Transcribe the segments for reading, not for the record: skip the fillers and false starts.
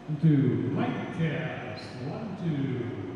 2, mic test, 1, 2.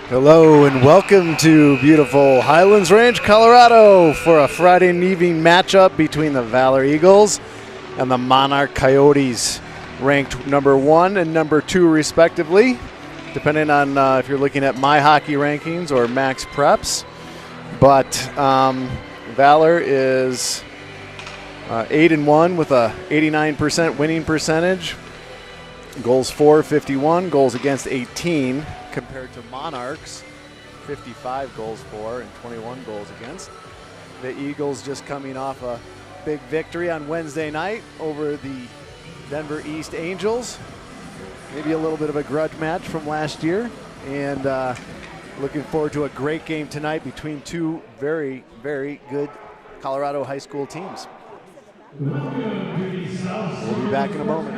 Hello and welcome to beautiful Highlands Ranch, Colorado for a Friday evening matchup between the Valor Eagles and the Monarch Coyotes, ranked number 1 and number 2 respectively, depending on if you're looking at My Hockey Rankings or Max Preps. But Valor is 8-1 with a 89% winning percentage. Goals for 51, goals against 18, compared to Monarchs, 55 goals for and 21 goals against. The Eagles just coming off a big victory on Wednesday night over the Denver East Angels. Maybe a little bit of a grudge match from last year. And looking forward to a great game tonight between two very, very good Colorado high school teams. We'll be back in a moment.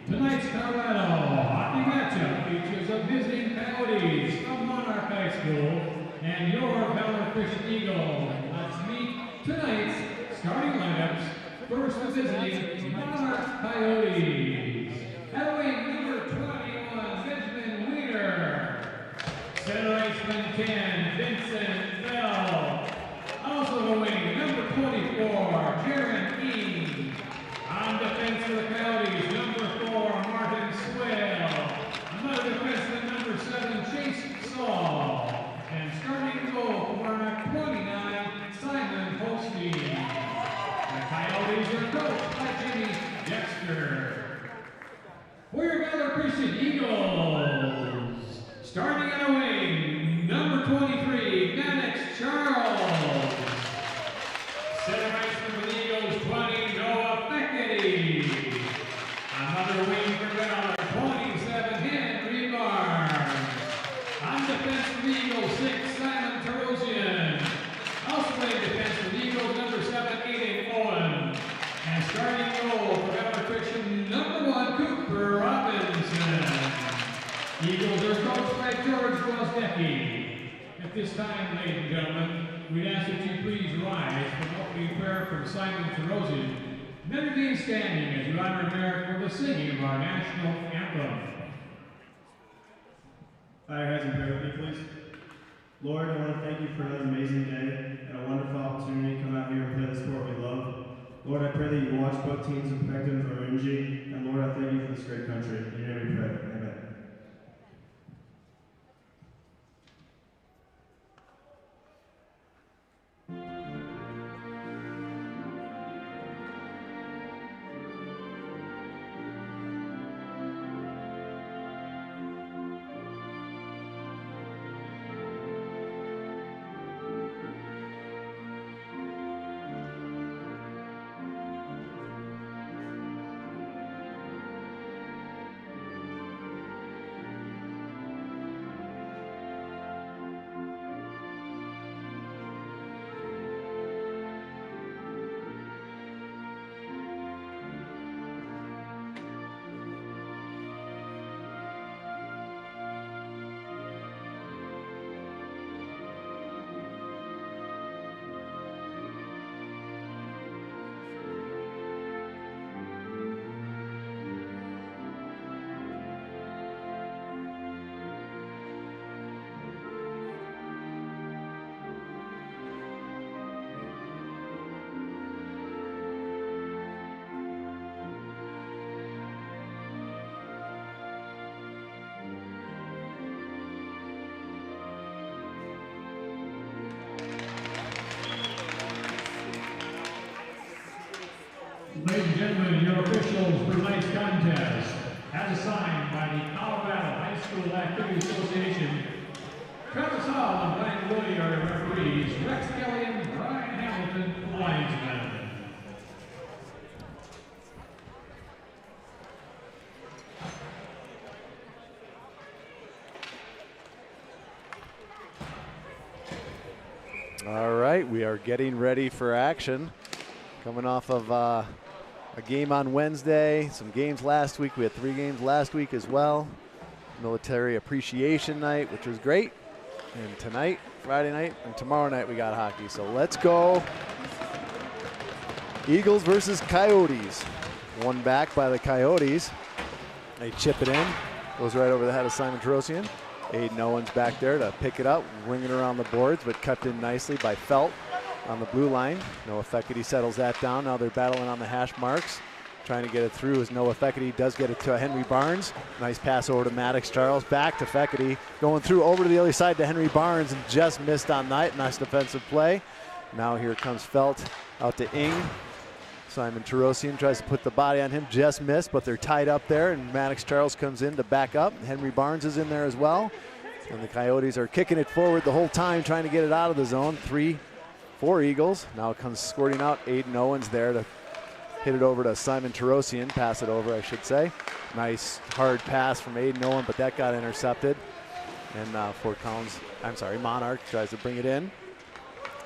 Tonight's Colorado hockey matchup features a visiting Coyotes from Monarch High School and your Valor Christian Eagle. Let's meet tonight's starting lineups. First, the visiting Monarch Coyotes. At wing number 21, Benjamin Wiener. Center iceman 10, Vincent Bell. Also the wing number 24, Jaron Eames. On defense for the Coyotes, number 4, Martin Swale. Another defenseman, number 7, Chase Saul. And starting goal for Monarch 29, Simon Holstein. The Coyotes are coached by Jimmy Dexter. For your Valor Christian Eagles, starting on the wing, number 23, Maddox Charles. Center iceman for the Eagles, 20, Noah Beckety. Another wing for Valor, 27, Henry Barnes. On defense for the Eagles, 6, Simon Tarosian. Also playing defense for the Eagles, number 7, Aiden Owen. And starting goal for Valor Christian, number 1, Cooper Robinson. Eagles are coached by George Wozniacki. At this time, ladies and gentlemen, we'd ask that you please rise for an opening prayer from Simon Tarosian. Then remain standing as you honor America with the singing of our national anthem. Bow your heads and pray with me, please. Lord, I want to thank you for another amazing day and a wonderful opportunity to come out here and play the sport we love. Lord, I pray that you watch both teams and protect them from injury. And Lord, I thank you for this great country. In your name we pray. Amen. Ladies and gentlemen, your officials for tonight's contest, as assigned by the Colorado High School Activity Association, Travis Hall and Brian Woody are your referees, Rex Kelly and Brian Hamilton, linesmen. All right, we are getting ready for action. Coming off of a game on Wednesday, some games last week. We had 3 games last week as well. Military Appreciation Night, which was great. And tonight, Friday night, and tomorrow night we got hockey. So let's go. Eagles versus Coyotes. One back by the Coyotes. They chip it in. Goes right over the head of Simon Tarosian. Aiden Owens back there to pick it up, wing it around the boards, but kept in nicely by Felt on the blue line. Noah Feckerty settles that down. Now they're battling on the hash marks, trying to get it through as Noah Feckerty does get it to Henry Barnes. Nice pass over to Maddox Charles, back to Feckerty, going through over to the other side to Henry Barnes, and just missed on that. Nice defensive play. Now here comes Felt out to Ing. Simon Tarosian tries to put the body on him, just missed, but they're tied up there, and Maddox Charles comes in to back up. Henry Barnes is in there as well. And the Coyotes are kicking it forward the whole time, trying to get it out of the zone. 3-4 Eagles. Now it comes squirting out. Aiden Owens there to hit it over to Simon Tarosian. Pass it over, I should say. Nice hard pass from Aiden Owens, but that got intercepted. And Monarch tries to bring it in.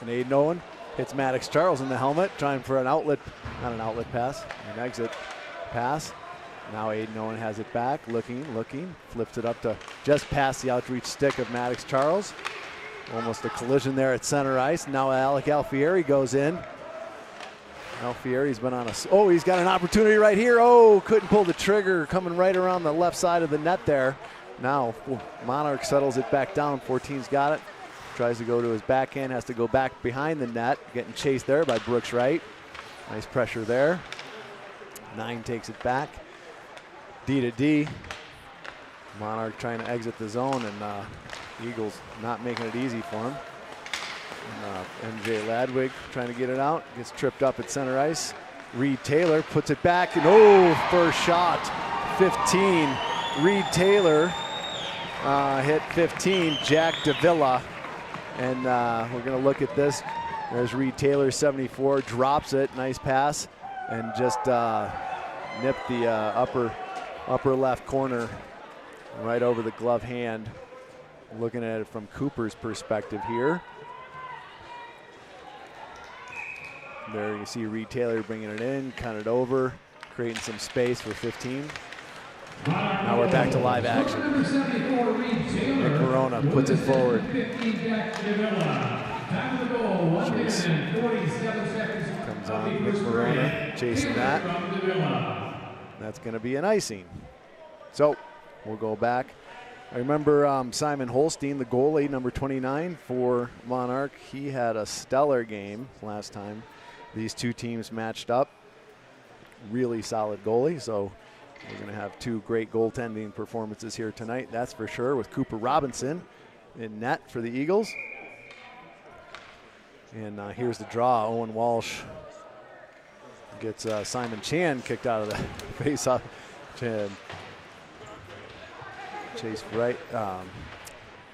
And Aiden Owens hits Maddox Charles in the helmet, trying for an outlet, not an outlet pass, an exit pass. Now Aiden Owens has it back, looking, flips it up to just past the outreach stick of Maddox Charles. Almost a collision there at center ice. Now Alec Alfieri goes in. Alfieri's been on he's got an opportunity right here. Oh, couldn't pull the trigger, coming right around the left side of the net there. Now Monarch settles it back down. 14's got it. Tries to go to his backhand, has to go back behind the net. Getting chased there by Brooks Wright. Nice pressure there. 9 takes it back. D to D. Monarch trying to exit the zone, and Eagles not making it easy for him. And, MJ Ladwig trying to get it out. Gets tripped up at center ice. Reed Taylor puts it back, and first shot. 15. Reed Taylor hit 15. Jack Davila. And we're going to look at this. There's Reed Taylor, 74, drops it. Nice pass. And just nipped the upper left corner right over the glove hand. Looking at it from Cooper's perspective here. There you see Reed Taylor bringing it in, cut it over, creating some space for 15. Now we're back to live action. Nick Verona puts it forward. Chase comes on. Nick Verona chasing that. That's going to be an icing. So we'll go back. I remember Simon Holstein, the goalie, number 29 for Monarch. He had a stellar game last time these two teams matched up. Really solid goalie. So we're going to have 2 great goaltending performances here tonight, that's for sure, with Cooper Robinson in net for the Eagles. And here's the draw. Owen Walsh gets Simon Chan kicked out of the face-off. Chan chased right. Oh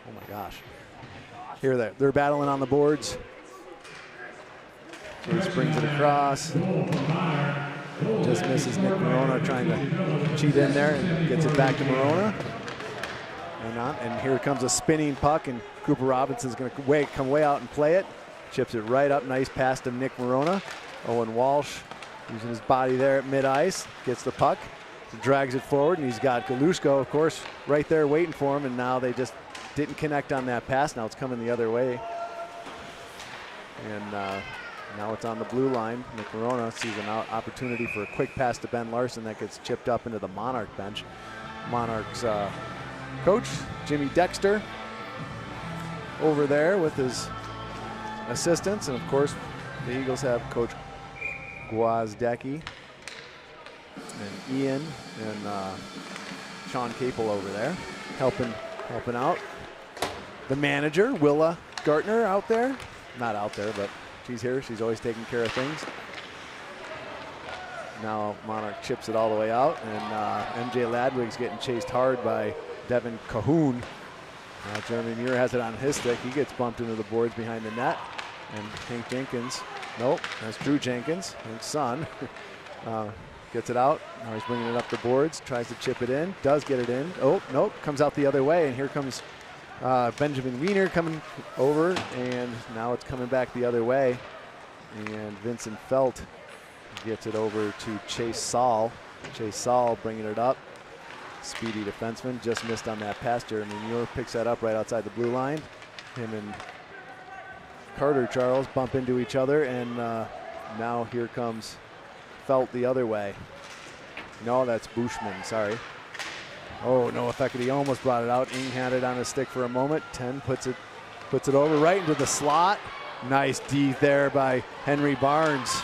my gosh. Here they're battling on the boards. Chase brings it across. Just misses Nick Verona trying to cheat in there and gets it back to Verona. And here comes a spinning puck, and Cooper Robinson's going to come way out and play it. Chips it right up. Nice pass to Nick Verona. Owen Walsh using his body there at mid-ice. Gets the puck, drags it forward, and he's got Galushko, of course, right there waiting for him, and now they just didn't connect on that pass. Now it's coming the other way. And now it's on the blue line. Nick Verona sees an opportunity for a quick pass to Ben Larson that gets chipped up into the Monarch bench. Monarch's coach, Jimmy Dexter, over there with his assistants. And, of course, the Eagles have Coach Gwozdecki and Ian and Sean Capel over there helping out. The manager, Willa Gartner, out there. Not out there, but she's here. She's always taking care of things. Now Monarch chips it all the way out, and MJ Ladwig's getting chased hard by Devin Cahoon. Jeremy Muir has it on his stick. He gets bumped into the boards behind the net. And Hank Jenkins, nope, that's Drew Jenkins, Hank's son. Gets it out. Now he's bringing it up the boards, tries to chip it in, does get it in. Oh, nope, comes out the other way, and here comes Benjamin Wiener coming over, and now it's coming back the other way. And Vincent Felt Gets it over to Chase Saul. Chase Saul bringing it up. Speedy defenseman, just missed on that pass. Jeremy Muir picks that up right outside the blue line. Him and Carter Charles bump into each other, and now here comes Felt the other way. No, that's Bushman, sorry. Oh, Noah Feckerty almost brought it out. Ing had it on his stick for a moment. 10 puts it over right into the slot. Nice D there by Henry Barnes.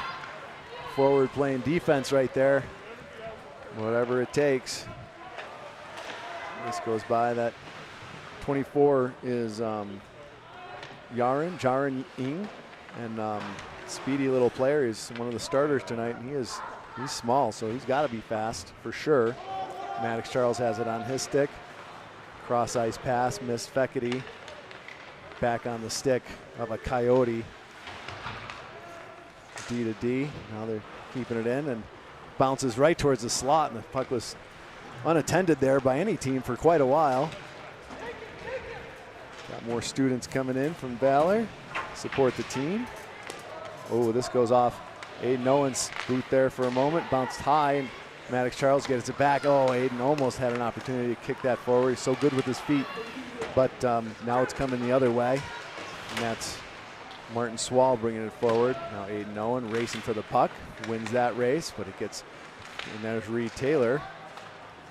Forward playing defense right there. Whatever it takes. This goes by. That 24 is Jaren Ing, and speedy little player. He's one of the starters tonight, and he's small, so he's got to be fast for sure. Maddox Charles has it on his stick. Cross ice pass, missed Feckerty. Back on the stick of a Coyote. D to D. Now they're keeping it in, and bounces right towards the slot, and the puck was unattended there by any team for quite a while. Got more students coming in from Valor. Support the team. Oh, this goes off Aiden Owen's boot there for a moment. Bounced high, and Maddox Charles gets it back. Oh, Aiden almost had an opportunity to kick that forward. He's so good with his feet. But now it's coming the other way. And that's Martin Swall bringing it forward. Now Aiden Owen racing for the puck. Wins that race, but it gets, and there's Reed Taylor.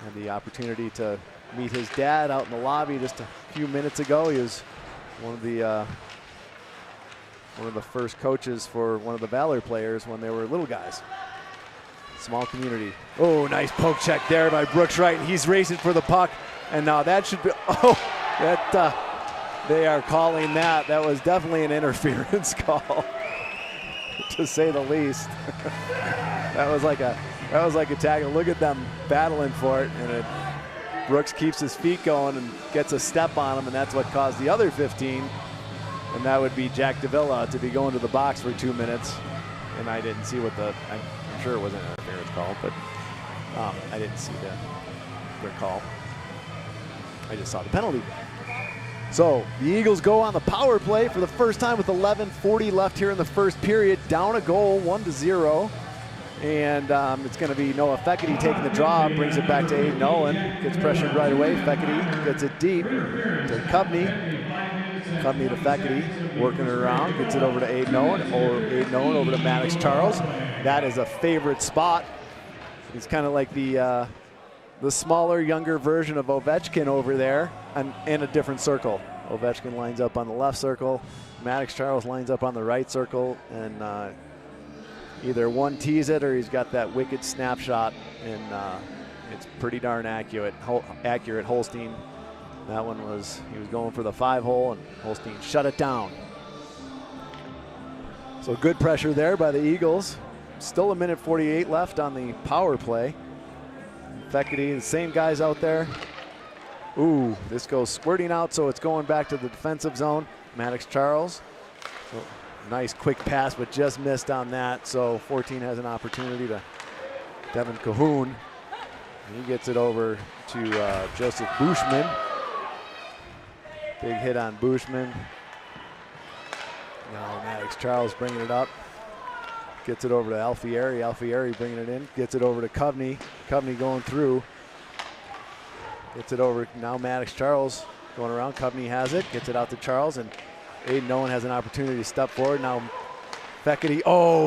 And the opportunity to meet his dad out in the lobby just a few minutes ago. He was one of the first coaches for one of the Valor players when they were little guys. Small community. Oh, nice poke check there by Brooks Wright. He's racing for the puck, and now that should be, they are calling that. That was definitely an interference call, to say the least. That was like a tackle. Look at them battling for it, and Brooks keeps his feet going and gets a step on him, and that's what caused the other 15. And that would be Jack Davila to be going to the box for 2 minutes. And I didn't see what I'm sure it wasn't an interference call, but I didn't see the call. I just saw the penalty. So the Eagles go on the power play for the first time with 11:40 left here in the first period. Down a goal, 1-0. And it's going to be Noah Feckerty taking the draw, brings it back to Aiden Owen. Gets pressured right away. Feckerty gets it deep to Cubney. Cubney to Feckerty, working it around, gets it over to Aiden Owen, or Aiden Owen over to Maddox Charles. That is a favorite spot. He's kind of like the smaller, younger version of Ovechkin over there, and in a different circle. Ovechkin lines up on the left circle, Maddox Charles lines up on the right circle, and either one tees it or he's got that wicked snapshot, and it's pretty darn accurate. Holstein, that one was, he was going for the 5-hole, and Holstein shut it down. So good pressure there by the Eagles. Still 1:48 left on the power play. Feckerty, the same guys out there. Ooh, this goes squirting out, so it's going back to the defensive zone. Maddox Charles. So, nice quick pass, but just missed on that. So 14 has an opportunity to Devin Cahoon. He gets it over to Joseph Bushman. Big hit on Bushman. Now Maddox Charles bringing it up. Gets it over to Alfieri. Alfieri bringing it in. Gets it over to Cubney. Cubney going through. Gets it over. Now Maddox Charles going around. Cubney has it. Gets it out to Charles. And Aiden Owen has an opportunity to step forward. Now Feckerty,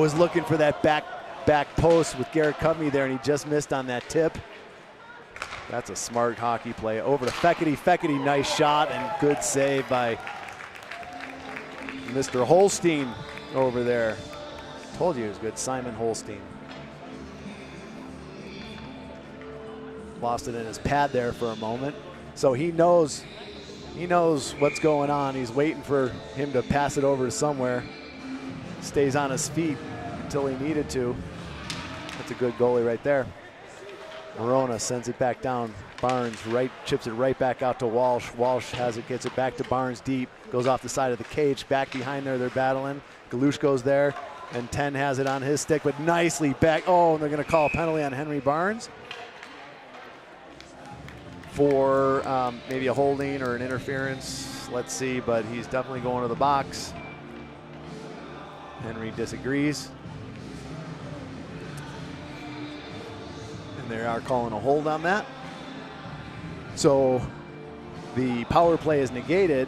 is looking for that back post with Garrett Cubney there, and he just missed on that tip. That's a smart hockey play. Over to Feckerty. Feckerty, nice shot and good save by Mr. Holstein over there. Told you it was good. Simon Holstein. Lost it in his pad there for a moment. So he knows what's going on. He's waiting for him to pass it over to somewhere. Stays on his feet until he needed to. That's a good goalie right there. Morona sends it back down. Barnes chips it right back out to Walsh. Walsh has it, gets it back to Barnes deep. Goes off the side of the cage. Back behind there, they're battling. Galush goes there, and 10 has it on his stick, but nicely back. Oh, and they're going to call a penalty on Henry Barnes for maybe a holding or an interference. Let's see, but he's definitely going to the box. Henry disagrees. and they are calling a hold on that. So the power play is negated.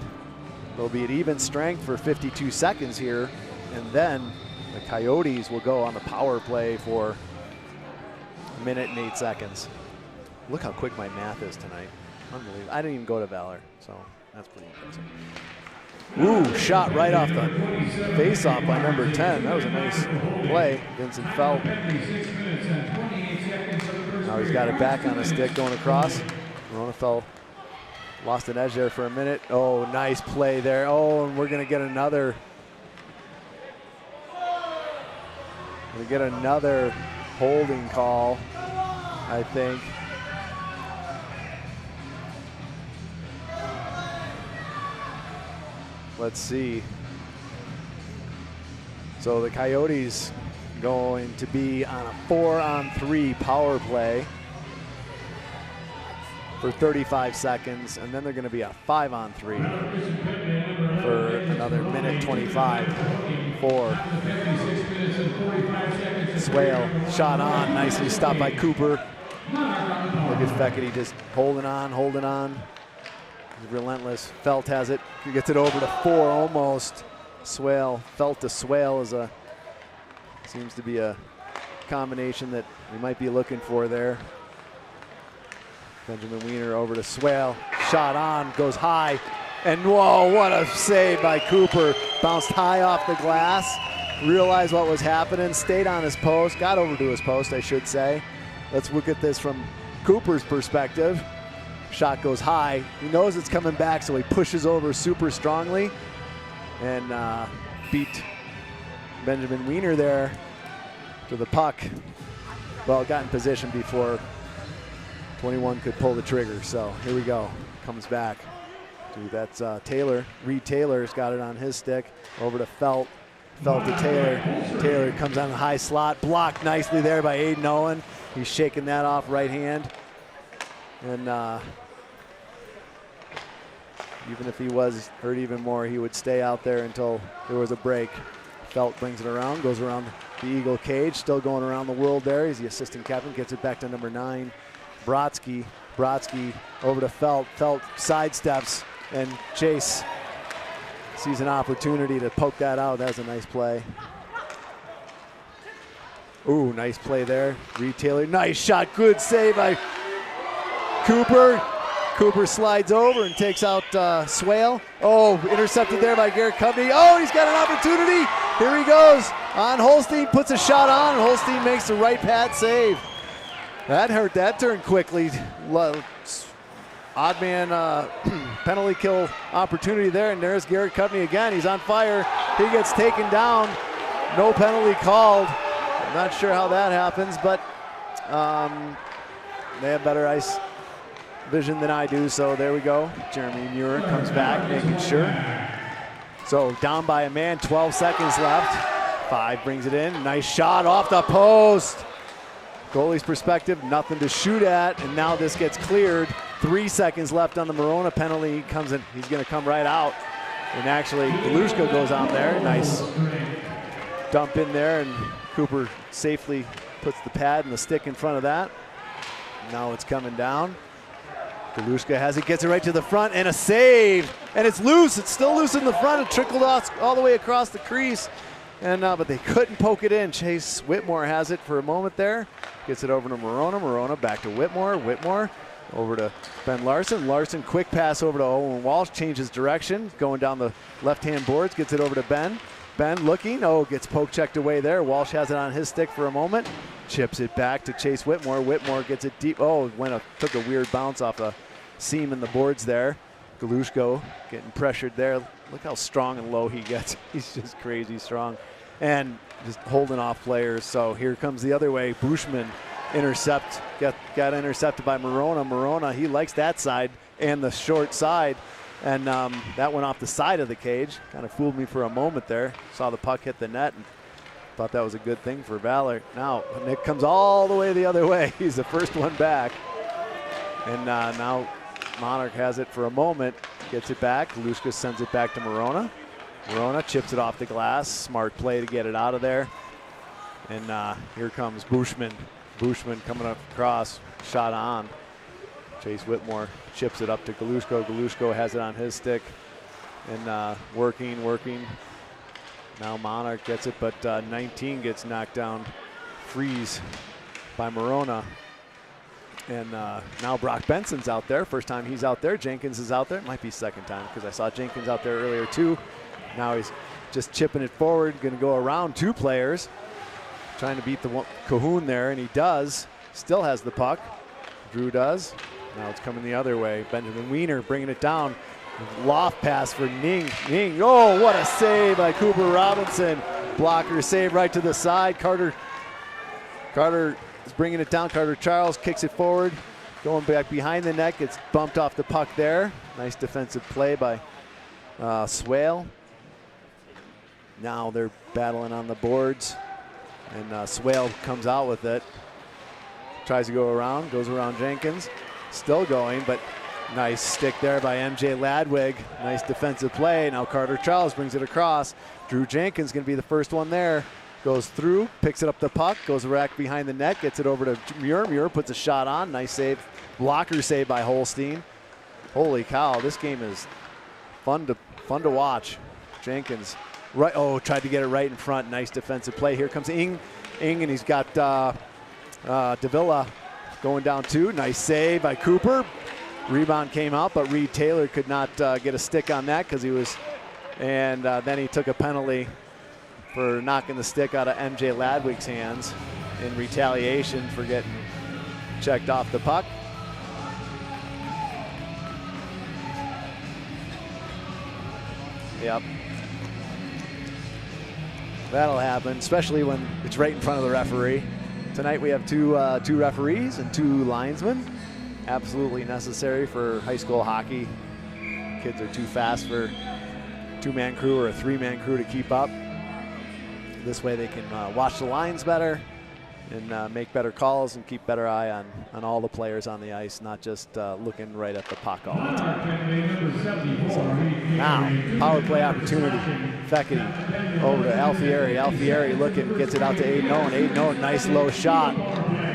They'll be at even strength for 52 seconds here, and then the Coyotes will go on the power play for a minute and 8 seconds. Look how quick my math is tonight. Unbelievable. I didn't even go to Valor, so that's pretty impressive. Ooh, shot right off the face-off by number 10. That was a nice play. Vincent Felt. Now he's got it back on the stick going across. Verona fell, lost an edge there for a minute. Oh, nice play there. Oh, and we're going to get another. We get another holding call, I think. Let's see. So the Coyotes going to be on a 4-on-3 power play for 35 seconds, and then they're going to be a 5-on-3 for another minute 25 for Swale. Shot on, nicely stopped by Cooper. Look at Fecketti just holding on. He's relentless. Felt has it. He gets it over to 4 almost. Swale. Felt to Swale is seems to be a combination that we might be looking for there. Benjamin Wiener over to Swale. Shot on, goes high. And whoa, what a save by Cooper. Bounced high off the glass. Realized what was happening. Stayed on his post. Got over to his post, I should say. Let's look at this from Cooper's perspective. Shot goes high. He knows it's coming back, so he pushes over super strongly and beat Benjamin Wiener there to the puck. Well, got in position before 21 could pull the trigger. So here we go. Comes back. Dude, that's Taylor. Reed Taylor's got it on his stick. Over to Felt. Felt to Taylor. Taylor comes on the high slot. Blocked nicely there by Aiden Owen. He's shaking that off right hand. And even if he was hurt even more, he would stay out there until there was a break. Felt brings it around, goes around the Eagle cage, still going around the world there. He's the assistant captain, gets it back to number 9. Brodsky over to Felt. Felt sidesteps, and Chase sees an opportunity to poke that out. That was a nice play. Ooh, nice play there. Reed Taylor, nice shot, good save by Cooper. Cooper slides over and takes out Swale. Oh, intercepted there by Garrett Covney. Oh, he's got an opportunity. Here he goes on Holstein, puts a shot on, and Holstein makes the right pad save. That hurt, that turned quickly. Odd man penalty kill opportunity there, and there's Garrett Covney again. He's on fire. He gets taken down. No penalty called. I'm not sure how that happens, but they have better ice vision than I do, so there we go. Jeremy Muir comes back, making sure. So down by a man, 12 seconds left. 5 brings it in. Nice shot off the post. Goalie's perspective, nothing to shoot at, and now this gets cleared. 3 seconds left on the Verona penalty. Comes in, he's going to come right out. And actually, Galushka goes on there. Nice dump in there, and Cooper safely puts the pad and the stick in front of that. Now it's coming down. Galushka has it, gets it right to the front, and a save. And it's loose. It's still loose in the front. It trickled off all the way across the crease. And but they couldn't poke it in. Chase Whitmore has it for a moment there. Gets it over to Morona. Morona back to Whitmore. Whitmore over to Ben Larson. Larson, quick pass over to Owen Walsh. Changes direction. Going down the left-hand boards. Gets it over to Ben. Ben looking. Oh, gets poke checked away there. Walsh has it on his stick for a moment. Chips it back to Chase Whitmore. Whitmore gets it deep. Oh, took a weird bounce off a seam in the boards there. Galushko getting pressured there. Look how strong and low he gets. He's just crazy strong. And just holding off players. So here comes the other way. Bushman got intercepted by Morona. Morona, he likes that side and the short side. And that went off the side of the cage. Kind of fooled me for a moment there. Saw the puck hit the net and thought that was a good thing for Valor. Now Nick comes all the way the other way. He's the first one back. And now Monarch has it for a moment. Gets it back. Galushka sends it back to Morona. Morona chips it off the glass. Smart play to get it out of there. And here comes Bushman. Bushman coming across, shot on. Chase Whitmore chips it up to Galushko. Galushko has it on his stick and working. Now Monarch gets it, but 19 gets knocked down. Freeze by Morona. And now Brock Benson's out there. First time he's out there. Jenkins is out there. Might be second time because I saw Jenkins out there earlier too. Now he's just chipping it forward. Going to go around 2 players. Trying to beat the Cahoon there, and he does. Still has the puck. Drew does. Now it's coming the other way. Benjamin Wiener bringing it down. Loft pass for Ning. Ning, oh, what a save by Cooper Robinson. Blocker save right to the side. Carter is bringing it down. Carter Charles kicks it forward. Going back behind the net. Gets bumped off the puck there. Nice defensive play by Swale. Now they're battling on the boards. And Swale comes out with it. Tries to go around. Goes around Jenkins. Still going, but nice stick there by MJ Ladwig. Nice defensive play. Now Carter Charles brings it across. Drew Jenkins going to be the first one there. Goes through, picks it up the puck, goes back behind the net, gets it over to Muir. Muir puts a shot on. Nice save. Blocker save by Holstein. Holy cow, this game is fun to watch. Jenkins, right, oh, tried to get it right in front. Nice defensive play. Here comes Ing, and he's got Davila going down 2. Nice save by Cooper. Rebound came out, but Reed Taylor could not get a stick on that because he was, and then he took a penalty for knocking the stick out of MJ Ladwig's hands in retaliation for getting checked off the puck. Yep. That'll happen, especially when it's right in front of the referee. Tonight we have two referees and 2 linesmen. Absolutely necessary for high school hockey. Kids are too fast for a 2-man crew or a 3-man crew to keep up. This way they can watch the lines better and make better calls and keep better eye on all the players on the ice, not just looking right at the puck all the time. So now, power play opportunity. Fecketti over to Alfieri. Alfieri looking, gets it out to Aiden Owen. Aiden Owen, nice low shot.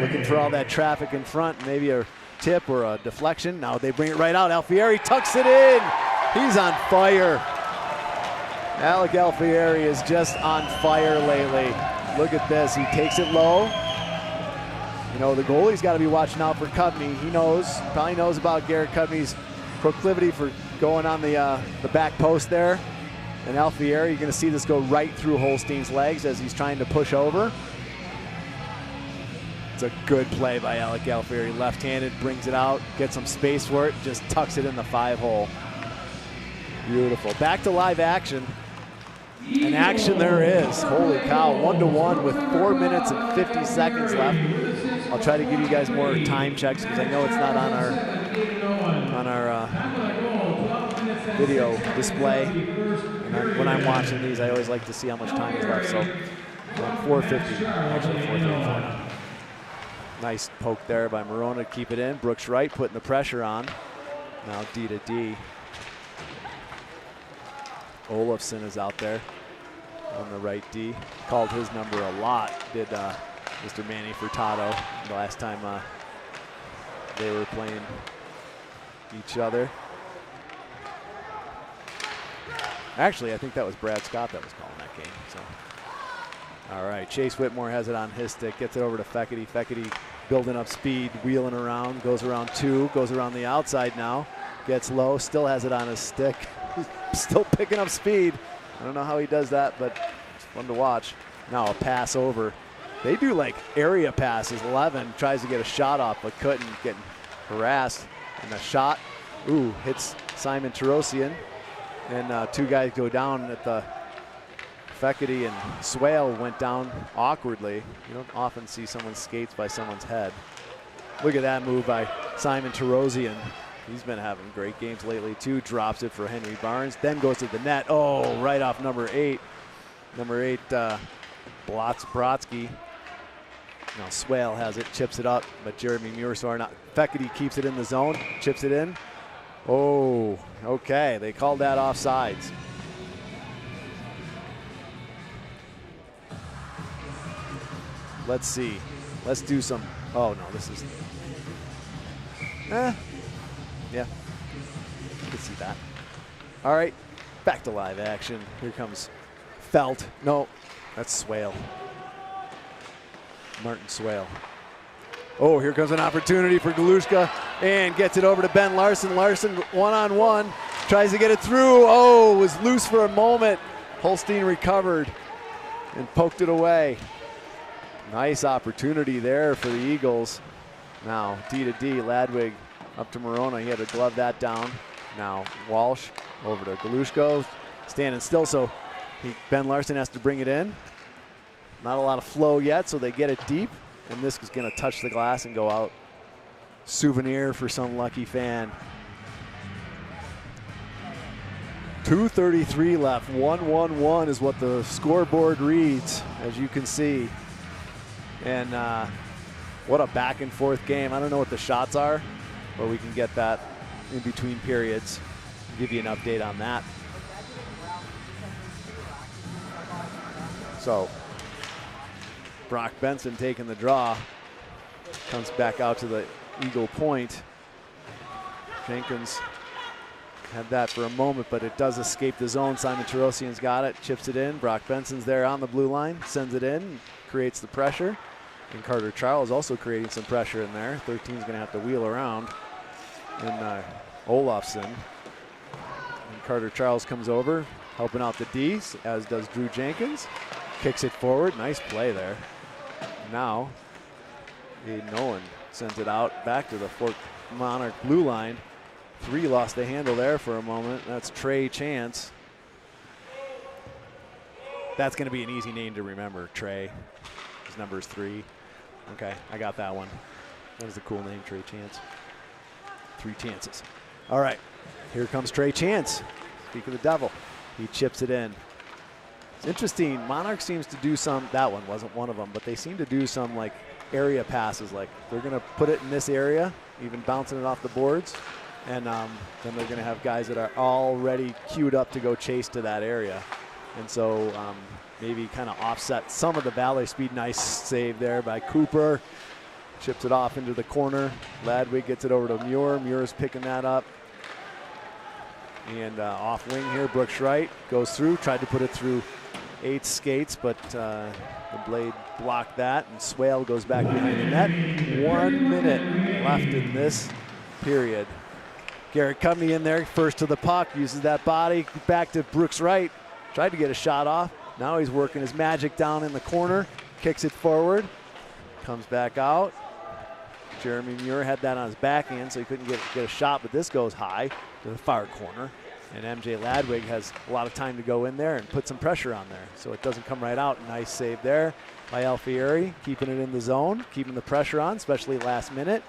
Looking for all that traffic in front, maybe a tip or a deflection. Now they bring it right out. Alfieri tucks it in. He's on fire. Alec Alfieri is just on fire lately. Look at this, he takes it low. You know, the goalie's got to be watching out for Cubney. He probably knows about Garrett Cubney's proclivity for going on the back post there. And Alfieri, you're going to see this go right through Holstein's legs as he's trying to push over. It's a good play by Alec Alfieri. Left-handed, brings it out, gets some space for it, just tucks it in the 5-hole. Beautiful. Back to live action. And action there is. Holy cow, 1-1 with 4 minutes and 50 seconds left. I'll try to give you guys more time checks because I know it's not on our video display. And when I'm watching these, I always like to see how much time is left. So 4:50, actually 4:34. Nice poke there by Morona to keep it in. Brooks Wright putting the pressure on. Now D to D. Olafson is out there on the right D. Called his number a lot, did Mr. Manny Furtado the last time they were playing each other. Actually, I think that was Brad Scott that was calling that game. So, all right, Chase Whitmore has it on his stick, gets it over to Fecketti. Fecketti building up speed, wheeling around, goes around 2, goes around the outside now, gets low, still has it on his stick. Still picking up speed. I don't know how he does that, but it's fun to watch. Now a pass over. They do like area passes. 11 tries to get a shot off, but couldn't, getting harassed. And a shot, ooh, hits Simon Terosian. And 2 guys go down at the Fecketti and Swale went down awkwardly. You don't often see someone skates by someone's head. Look at that move by Simon Terosian. He's been having great games lately too. Drops it for Henry Barnes, then goes to the net. Oh, right off number 8. Number 8, Brodsky. Now Swale has it, chips it up, but Jeremy Muirsor not. Fecketti keeps it in the zone, chips it in. Oh, okay, they called that offsides. Let's see. Let's do some, oh no, this is, yeah, I can see that. All right, back to live action. Here comes Felt. No, that's Swale. Martin Swale. Oh, here comes an opportunity for Galushka and gets it over to Ben Larson. Larson one-on-one, tries to get it through. Oh, was loose for a moment. Holstein recovered and poked it away. Nice opportunity there for the Eagles. Now D to D, Ladwig up to Morona. He had to glove that down. Now Walsh over to Galushko, standing still, so Ben Larson has to bring it in. Not a lot of flow yet, so they get it deep, and this is going to touch the glass and go out. Souvenir for some lucky fan. 2:33 left, 1-1-1 is what the scoreboard reads, as you can see. And what a back and forth game. I don't know what the shots are, but we can get that in between periods. Give you an update on that. So Brock Benson taking the draw, comes back out to the Eagle point. Jenkins had that for a moment, but it does escape the zone. Simon Tarosian's got it, chips it in. Brock Benson's there on the blue line, sends it in, creates the pressure. And Carter Charles also creating some pressure in there. 13's gonna have to wheel around. And Olofsson. And Carter Charles comes over, helping out the D's, as does Drew Jenkins. Kicks it forward, nice play there. Now, Aiden Owen sends it out back to the Fort Monarch blue line. 3 lost the handle there for a moment. That's Trey Chance. That's going to be an easy name to remember, Trey. His number is 3. Okay, I got that one. That is a cool name, Trey Chance. 3 chances. All right, here comes Trey Chance. Speak of the devil. He chips it in. It's interesting, Monarch seems to do some, that one wasn't one of them, but they seem to do some like area passes, like they're gonna put it in this area, even bouncing it off the boards, and then they're gonna have guys that are already queued up to go chase to that area. And so maybe kind of offset some of the Valor speed. Nice save there by Cooper. Chips it off into the corner. Ladwig gets it over to Muir. Muir's picking that up. And off wing here, Brooks Wright goes through, tried to put it through 8 skates, but the blade blocked that, and Swale goes back behind the net. 1 minute left in this period. Garrett Cumney in there, first to the puck, uses that body, back to Brooks Wright. Tried to get a shot off. Now he's working his magic down in the corner, kicks it forward, comes back out. Jeremy Muir had that on his backhand, so he couldn't get a shot, but this goes high to the far corner. And MJ Ladwig has a lot of time to go in there and put some pressure on there, so it doesn't come right out. Nice save there by Alfieri, keeping it in the zone, keeping the pressure on, especially last minute.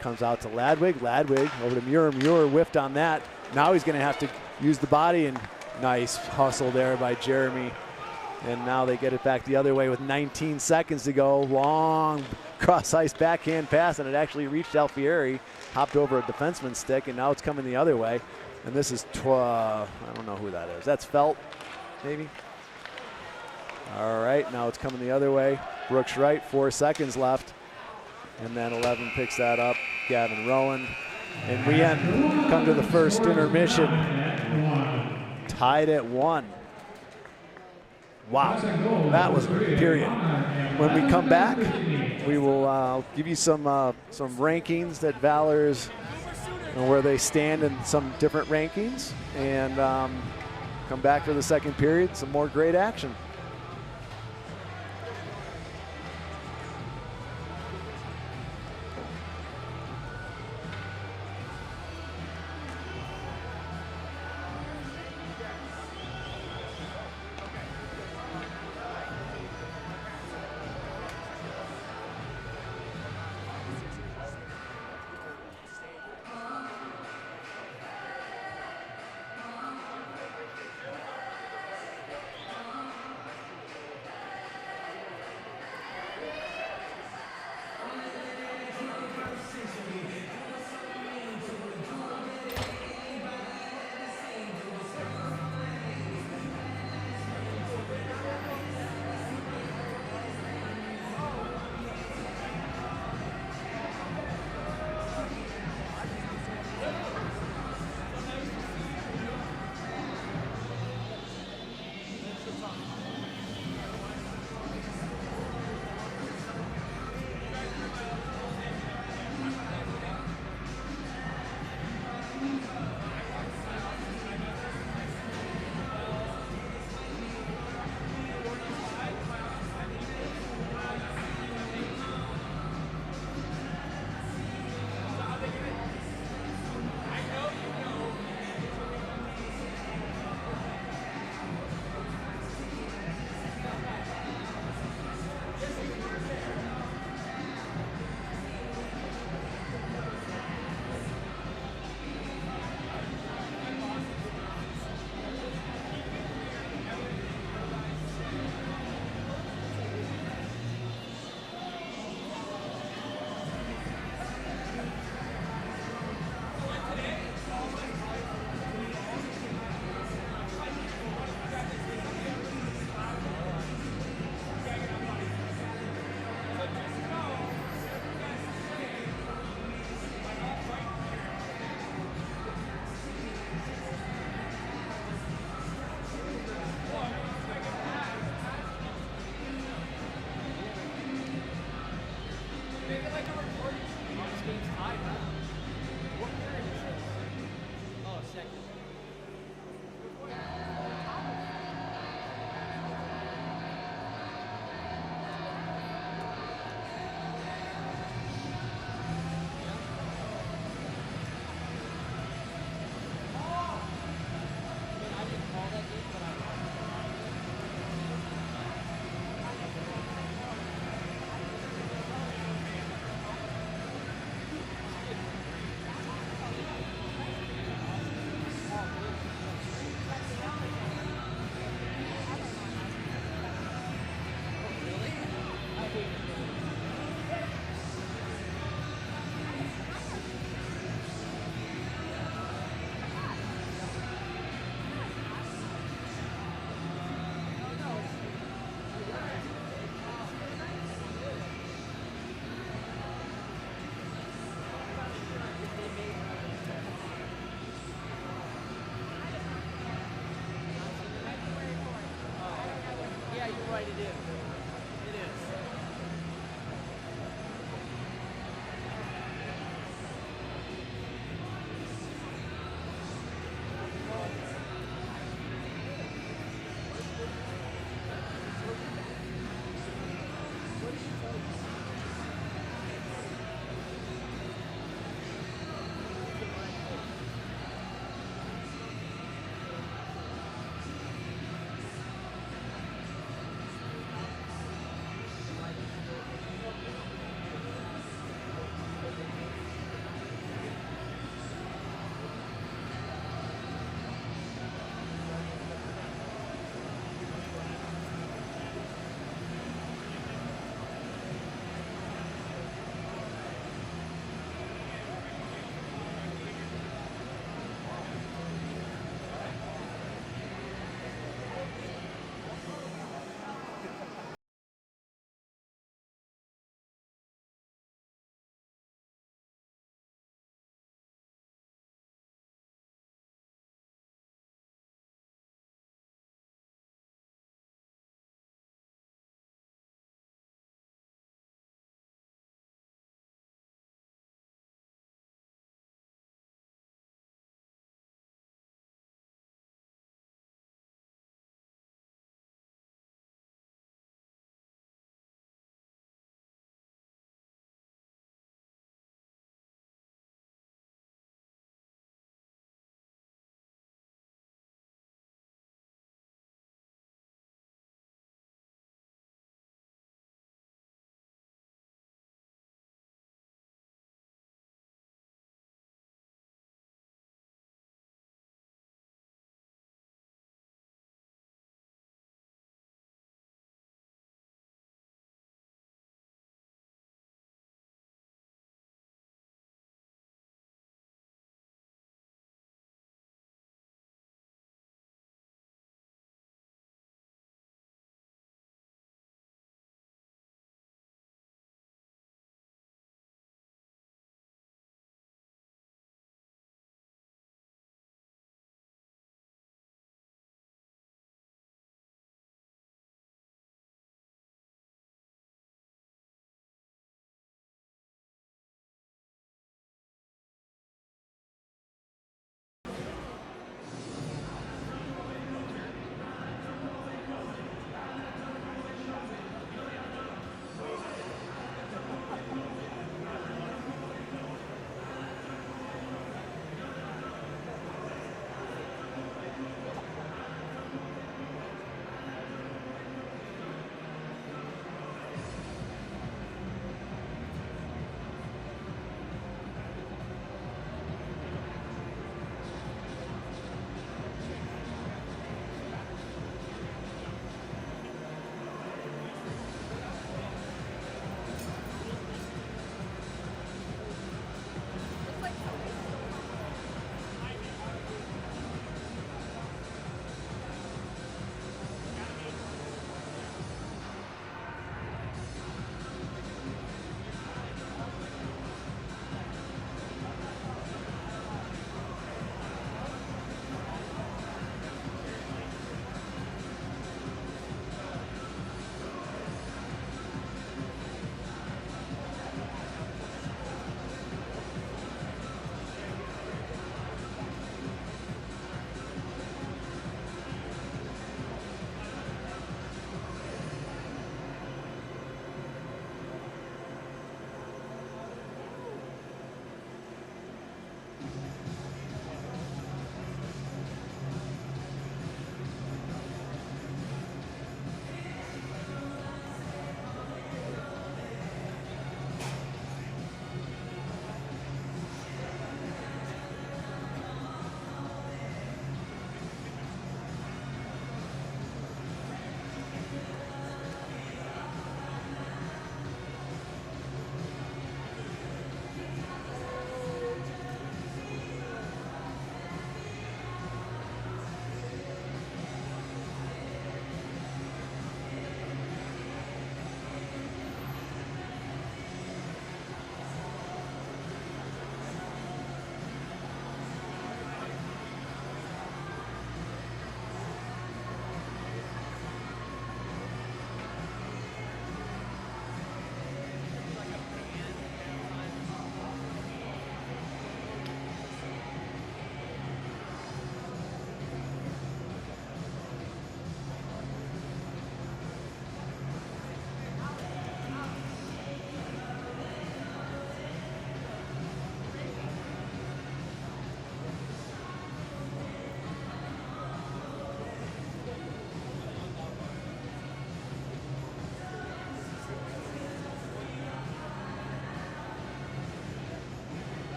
Comes out to Ladwig. Ladwig over to Muir. Muir whiffed on that. Now he's going to have to use the body, and nice hustle there by Jeremy. And now they get it back the other way with 19 seconds to go. Long cross-ice backhand pass, and it actually reached Alfieri, hopped over a defenseman's stick, and now it's coming the other way. And this is, I don't know who that is. That's Felt, maybe? All right, now it's coming the other way. Brooks Wright, 4 seconds left. And then 11 picks that up, Gavin Rowan. And we come to the first intermission. Tied at 1. Wow, that was a period. When we come back, we will give you some rankings that Valor's, where they stand in some different rankings, and come back for the second period, some more great action. right, it is. It is.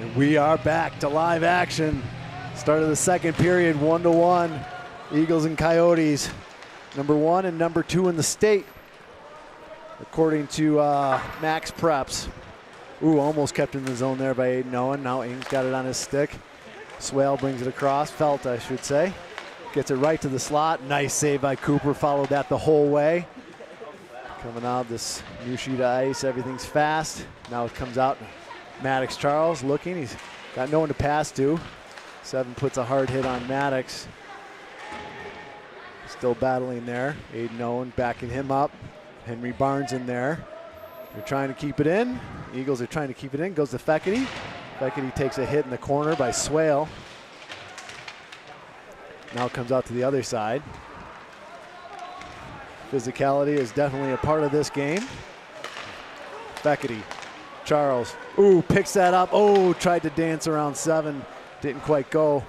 And we are back to live action. Start of the second period, 1-1. Eagles and Coyotes, number 1 and number 2 in the state, according to Max Preps. Ooh, almost kept in the zone there by Aiden Owen. Now Ames got it on his stick. Swale brings it across, Felt I should say. Gets it right to the slot. Nice save by Cooper, followed that the whole way. Coming out this new sheet of ice, everything's fast. Now it comes out, Maddox Charles looking, he's got no one to pass to. 7 puts a hard hit on Maddox. Still battling there. Aiden Owen backing him up. Henry Barnes in there. They're trying to keep it in. Eagles are trying to keep it in. Goes to Feckerty. Feckerty takes a hit in the corner by Swale. Now it comes out to the other side. Physicality is definitely a part of this game. Feckerty. Charles. Ooh, picks that up. Oh, tried to dance around 7. Didn't quite go.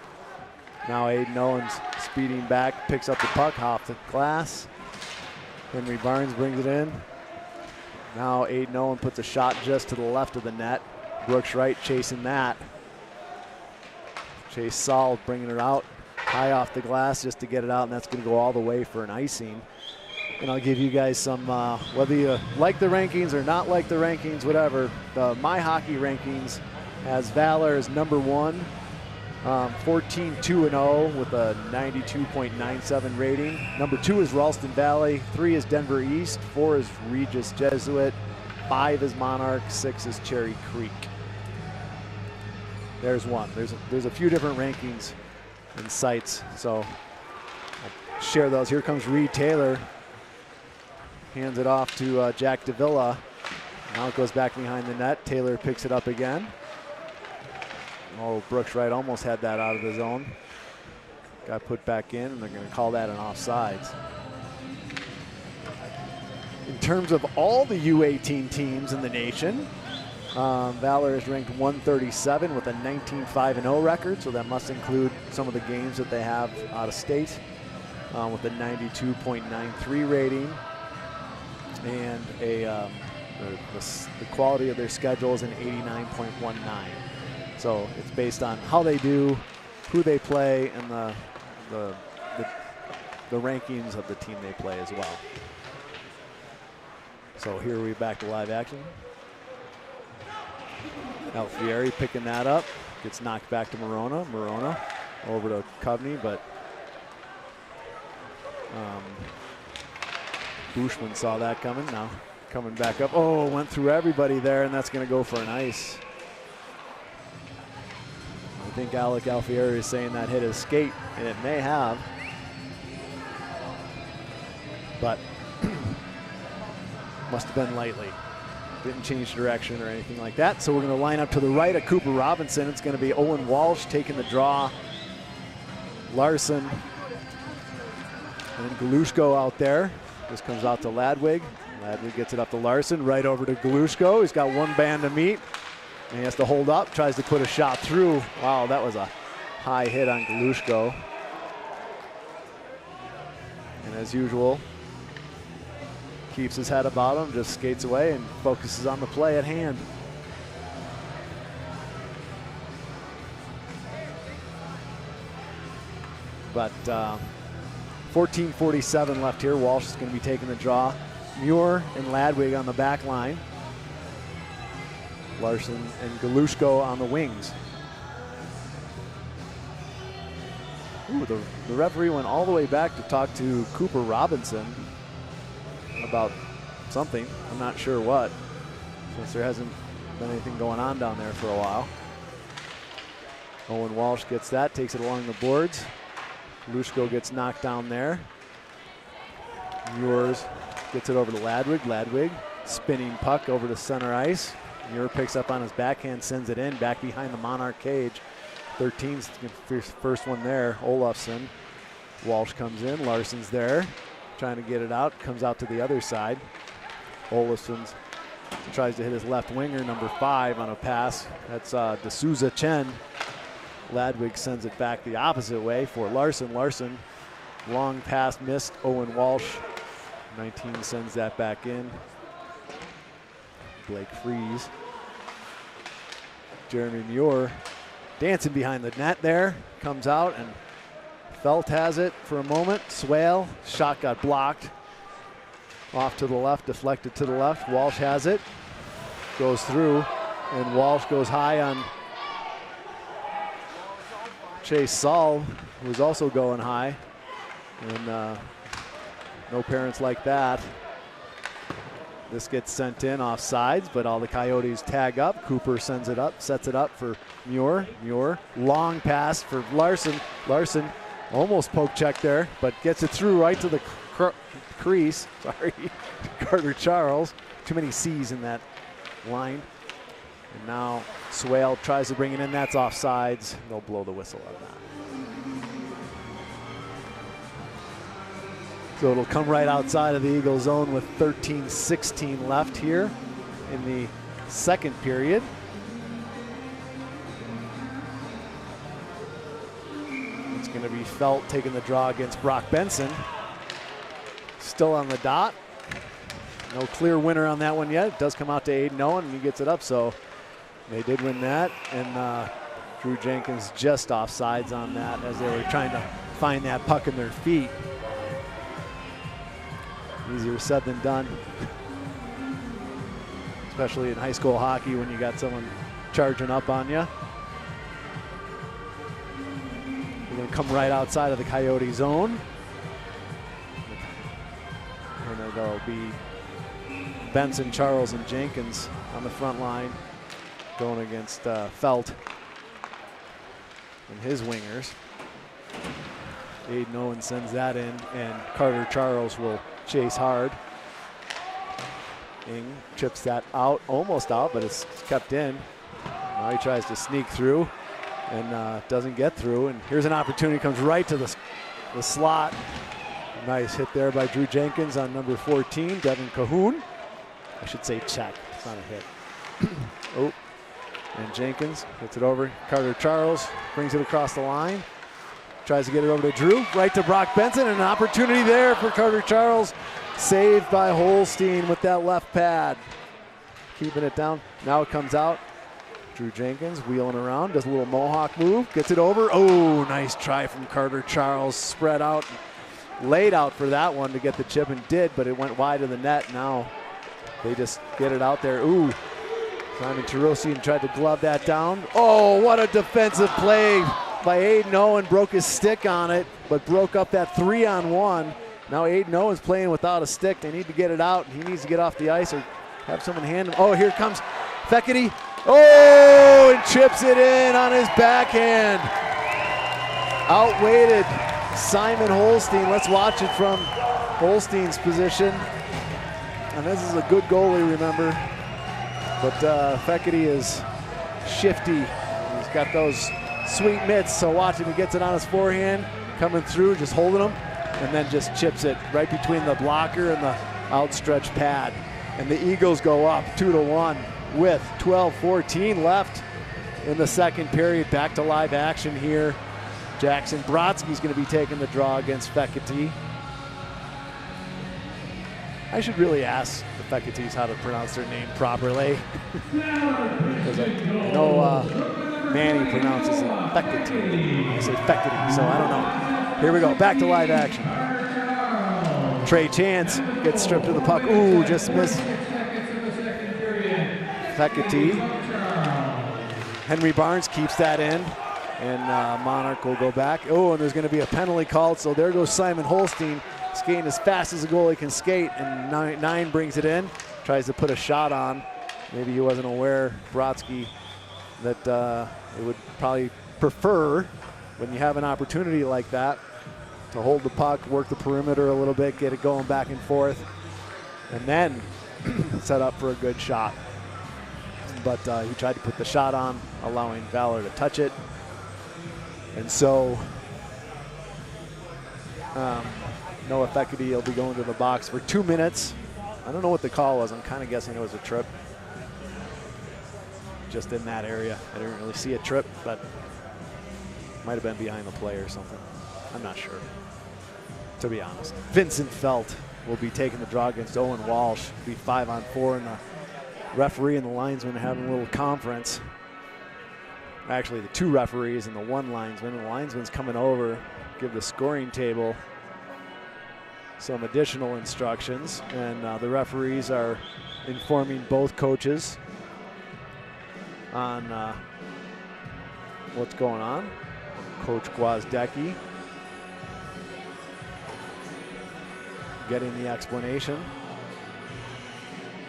Now Aiden Owens speeding back, picks up the puck off the glass. Henry Barnes brings it in. Now Aiden Owen puts a shot just to the left of the net. Brooks Wright chasing that. Chase Saul bringing it out high off the glass just to get it out, and that's going to go all the way for an icing. And I'll give you guys some, whether you like the rankings or not like the rankings, whatever, the My Hockey rankings has Valor as number 1. 14-2-0 with a 92.97 rating. Number 2 is Ralston Valley. 3 is Denver East. 4 is Regis Jesuit. 5 is Monarch. 6 is Cherry Creek. There's one. There's a few different rankings and sites, so I'll share those. Here comes Reed Taylor. Hands it off to Jack Davila. Now it goes back behind the net. Taylor picks it up again. Oh, Brooks Wright almost had that out of the zone. Got put back in, and they're going to call that an offsides. In terms of all the U18 teams in the nation, Valor is ranked 137 with a 19-5-0 record, so that must include some of the games that they have out of state, with a 92.93 rating. And the quality of their schedule is an 89.19. So it's based on how they do, who they play, and the rankings of the team they play as well. So here we're back to live action. Alfieri picking that up, gets knocked back to Morona. Morona over to Coveney, but Bushman saw that coming. Now coming back up. Oh, went through everybody there, and that's going to go for an ice. I think Alec Alfieri is saying that hit his skate, and it may have. But must have been lightly. Didn't change direction or anything like that. So we're going to line up to the right of Cooper Robinson. It's going to be Owen Walsh taking the draw. Larson and Galushko out there. This comes out to Ladwig. Ladwig gets it up to Larson, right over to Galushko. He's got one band to meet. And he has to hold up, tries to put a shot through. Wow, that was a high hit on Galushko. And as usual, keeps his head about him, just skates away and focuses on the play at hand. But 14:47 left here. Walsh is going to be taking the draw. Muir and Ladwig on the back line. Larson and Galushko on the wings. Ooh, the referee went all the way back to talk to Cooper Robinson about something. I'm not sure what, since there hasn't been anything going on down there for a while. Owen Walsh gets that, takes it along the boards. Galushko gets knocked down there. Muirs gets it over to Ladwig. Ladwig spinning puck over to center ice. Muir picks up on his backhand, sends it in, back behind the Monarch cage. 13's first one there, Olofsson. Walsh comes in, Larson's there, trying to get it out, comes out to the other side. Olofsson tries to hit his left winger, number 5, on a pass. That's D'Souza Chen. Ladwig sends it back the opposite way for Larson. Larson, long pass missed, Owen Walsh. 19 sends that back in. Blake Freeze Jeremy Muir dancing behind the net there. Comes out and Felt has it for a moment. Swale, shot got blocked. Off to the left, deflected to the left. Walsh has it. Goes through, and Walsh goes high on Chase Saul, who's also going high. And no parents like that. This gets sent in off sides, but all the Coyotes tag up. Cooper sends it up, sets it up for Muir. Muir, long pass for Larson. Larson almost poke check there, but gets it through right to the crease. Sorry, Carter Charles. Too many C's in that line. And now Swale tries to bring it in. That's offsides. They'll blow the whistle on that. So it'll come right outside of the Eagle zone with 13:16 left here in the second period. It's going to be Felt taking the draw against Brock Benson. Still on the dot. No clear winner on that one yet. It does come out to Aiden Owen, and he gets it up, so they did win that. And Drew Jenkins just offsides on that as they were trying to find that puck in their feet. Easier said than done, especially in high school hockey when you got someone charging up on you. We're going to come right outside of the Coyote zone. And it'll be Benson, Charles, and Jenkins on the front line going against Felt and his wingers. Aiden Owen sends that in, and Carter Charles will chase hard. Ing chips that out, almost out, but it's kept in. Now he tries to sneak through and doesn't get through. And here's an opportunity, comes right to the slot. Nice hit there by Drew Jenkins on number 14, Devin Cahoon. I should say check, it's not a hit. Oh, and Jenkins gets it over. Carter Charles brings it across the line. Tries to get it over to Drew, right to Brock Benson, and an opportunity there for Carter Charles. Saved by Holstein with that left pad. Keeping it down. Now it comes out. Drew Jenkins wheeling around, does a little Mohawk move, gets it over. Oh, nice try from Carter Charles. Spread out, laid out for that one to get the chip, and did, but it went wide of the net. Now they just get it out there. Ooh, Simon Terosian tried to glove that down. Oh, what a defensive play by Aiden Owen. Broke his stick on it, but broke up that 3-on-1. Now Aiden Owen's playing without a stick. They need to get it out. He needs to get off the ice or have someone hand him. Oh, here comes Fekete. Oh, and chips it in on his backhand. Outweighted Simon Holstein. Let's watch it from Holstein's position. And this is a good goalie, remember. But Fekete is shifty. He's got those sweet mitts, so watch him. He gets it on his forehand, coming through, just holding him, and then just chips it right between the blocker and the outstretched pad. And the Eagles go up 2-1 with 12:14 left in the second period. Back to live action here. Jackson Brodsky's going to be taking the draw against Fekete. I should really ask the Feketes how to pronounce their name properly. Because I know Manny pronounces it Fekete. I say Fekete, so I don't know. Here we go, back to live action. Trey Chance gets stripped of the puck. Ooh, just missed Fekete. Henry Barnes keeps that in, and Monarch will go back. Oh, and there's going to be a penalty called, so there goes Simon Holstein, skating as fast as a goalie can skate, and nine brings it in, tries to put a shot on. Maybe he wasn't aware, Brodsky, that it would probably prefer when you have an opportunity like that to hold the puck, work the perimeter a little bit, get it going back and forth, and then set up for a good shot. But he tried to put the shot on, allowing Valor to touch it. And so Noah Fekete will be going to the box for 2 minutes. I don't know what the call was. I'm kind of guessing it was a trip. Just in that area. I didn't really see a trip, but might have been behind the play or something. I'm not sure, to be honest. Vincent Felt will be taking the draw against Owen Walsh. Be 5-on-4, and the referee and the linesman having a little conference. actually the 2 referees and the 1 linesman. And the linesman's coming over, give the scoring table some additional instructions, and the referees are informing both coaches on what's going on. Coach Gwozdecki getting the explanation.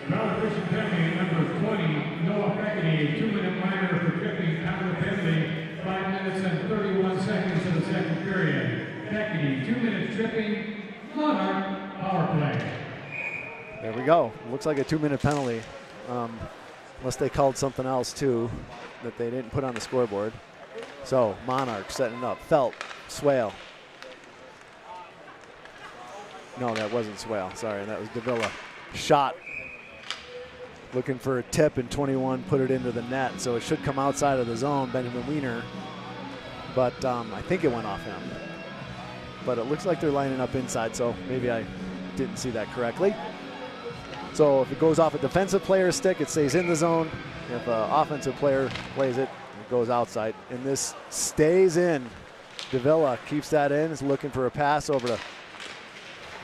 Valor Christian penalty number 20, Noah Peckney, 2-minute minor for tripping out of the penalty, 5 minutes and 31 seconds of the second period. Peckney, 2 minutes tripping, Monarch, power play. There we go. Looks like a 2-minute penalty, unless they called something else too that they didn't put on the scoreboard. So Monarch setting it up. Felt, Swale. No, that wasn't Swale. Sorry, that was Davila. Shot. Looking for a tip, and 21 put it into the net. So it should come outside of the zone, Benjamin Wiener. But I think it went off him. But it looks like they're lining up inside, so maybe I didn't see that correctly. So if it goes off a defensive player's stick, it stays in the zone. If an offensive player plays it, it goes outside. And this stays in. Davila keeps that in, is looking for a pass over to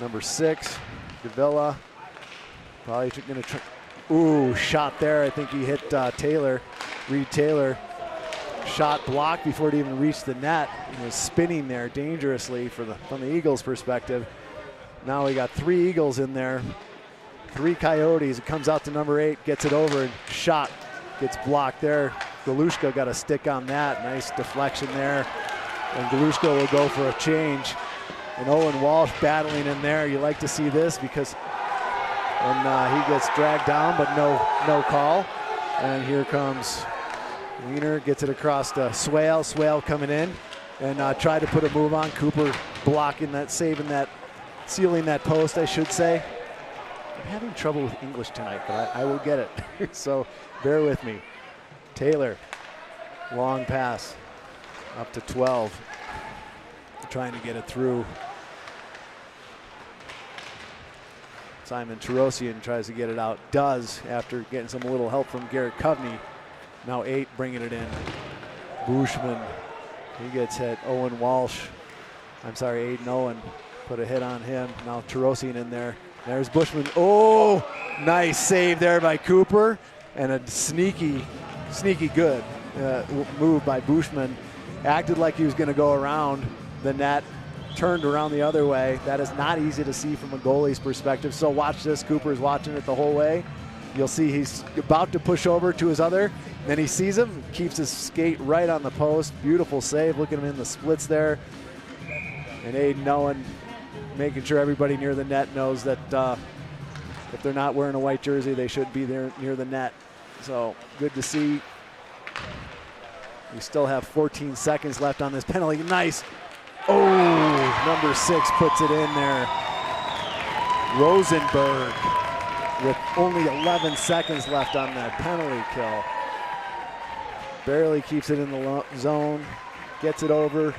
number 6. Davila probably going to try. Ooh, shot there. I think he hit Taylor, Reed Taylor. Shot blocked before it even reached the net. He was spinning there dangerously from the Eagles' perspective. Now we got 3 Eagles in there, 3 Coyotes. It comes out to number 8, gets it over, and shot gets blocked there. Galushka got a stick on that. Nice deflection there. And Galushka will go for a change. And Owen Walsh battling in there. You like to see this because he gets dragged down, but no call. And here comes Wiener, gets it across to Swale. Swale coming in and tried to put a move on. Cooper blocking that, saving that, sealing that post, I should say. I'm having trouble with English tonight, but I will get it. So bear with me. Taylor, long pass up to 12. Trying to get it through. Simon Tarosian tries to get it out. Does after getting some little help from Garrett Covney. Now 8 bringing it in. Bushman, he gets hit. Owen Walsh, I'm sorry, Aiden Owen put a hit on him. Now Tarosian in there. There's Bushman. Oh, nice save there by Cooper. And a sneaky good move by Bushman. Acted like he was going to go around the net. Turned around the other way. That is not easy to see from a goalie's perspective. So watch this. Cooper's watching it the whole way. You'll see he's about to push over to his other. Then he sees him, keeps his skate right on the post. Beautiful save. Look at him in the splits there. And Aiden Owen making sure everybody near the net knows that if they're not wearing a white jersey, they should be there near the net. So good to see. We still have 14 seconds left on this penalty. Nice. Oh, number 6 puts it in there. Rosenberg with only 11 seconds left on that penalty kill. Barely keeps it in the zone. Gets it over.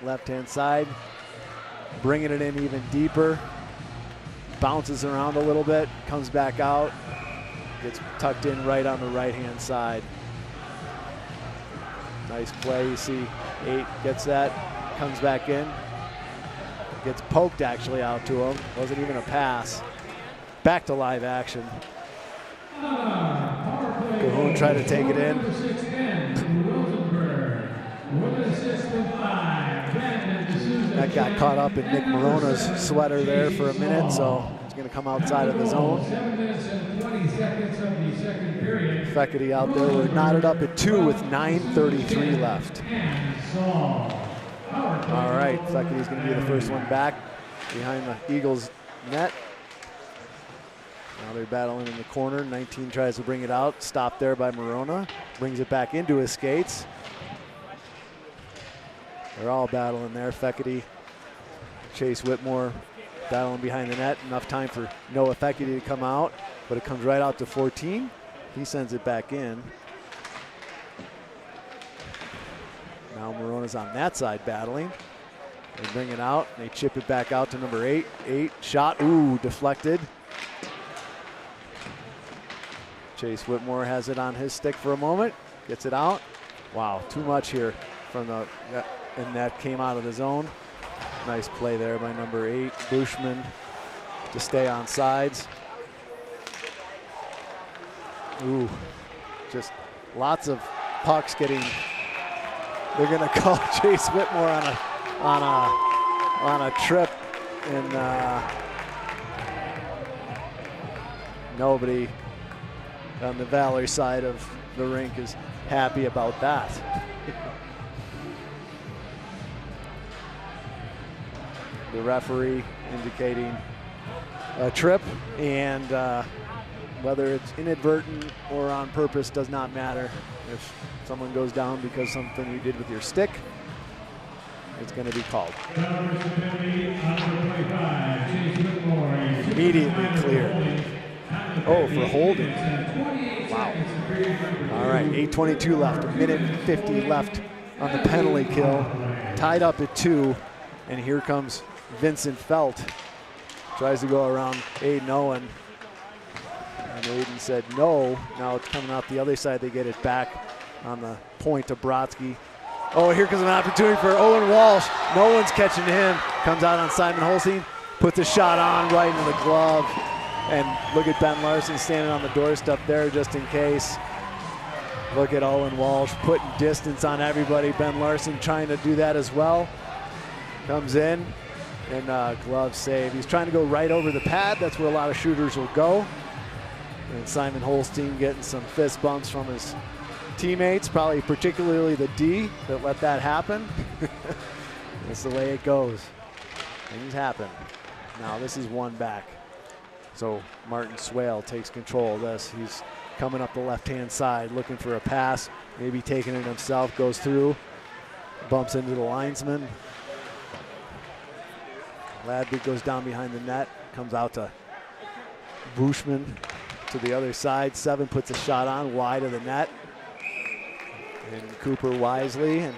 Left-hand side. Bringing it in even deeper. Bounces around a little bit. Comes back out. Gets tucked in right on the right-hand side. Nice play. You see 8 gets that. Comes back in. Gets poked actually out to him. Wasn't even a pass. Back to live action. Cahoon tried to take it in. That got caught up in Nick Morona's sweater there for a minute, so it's going to come outside of the zone. Feckerty out there. We're knotted up at 2 with 9:33 left. All right, Feckerty's going to be the first one back behind the Eagles' net. Now they're battling in the corner. 19 tries to bring it out. Stopped there by Morona. Brings it back into his skates. They're all battling there. Feckerty, Chase Whitmore battling behind the net. Enough time for Noah Feckerty to come out, but it comes right out to 14. He sends it back in. Now Morona's on that side battling. They bring it out. They chip it back out to number 8. 8 shot. Ooh, deflected. Chase Whitmore has it on his stick for a moment. Gets it out. Wow, too much here from the, and that came out of the zone. Nice play there by number 8, Bushman, to stay on sides. Ooh, just lots of pucks getting. They're going to call Chase Whitmore on a trip, and nobody on the Valor side of the rink is happy about that. The referee indicating a trip, and whether it's inadvertent or on purpose does not matter. If someone goes down because something you did with your stick, it's going to be called. Immediately clear. Oh, for holding. Wow. All right, 8:22 left, a minute and 50 left on the penalty kill. Tied up at 2, and here comes Vincent Felt. Tries to go around Aiden Owen. And Aiden said no. Now it's coming out the other side. They get it back on the point to Brodsky. Oh, here comes an opportunity for Owen Walsh. No one's catching him. Comes out on Simon Holstein. Puts a shot on right into the glove. And look at Ben Larson standing on the doorstep there just in case. Look at Owen Walsh putting distance on everybody. Ben Larson trying to do that as well. Comes in and glove save. He's trying to go right over the pad. That's where a lot of shooters will go. And Simon Holstein getting some fist bumps from his teammates, probably particularly the D that let that happen. That's the way it goes. Things happen. Now this is one back. So Martin Swale takes control of this. He's coming up the left-hand side, looking for a pass, maybe taking it himself, goes through, bumps into the linesman. Ladby goes down behind the net, comes out to Bushman to the other side. 7 puts a shot on wide of the net. And Cooper wisely and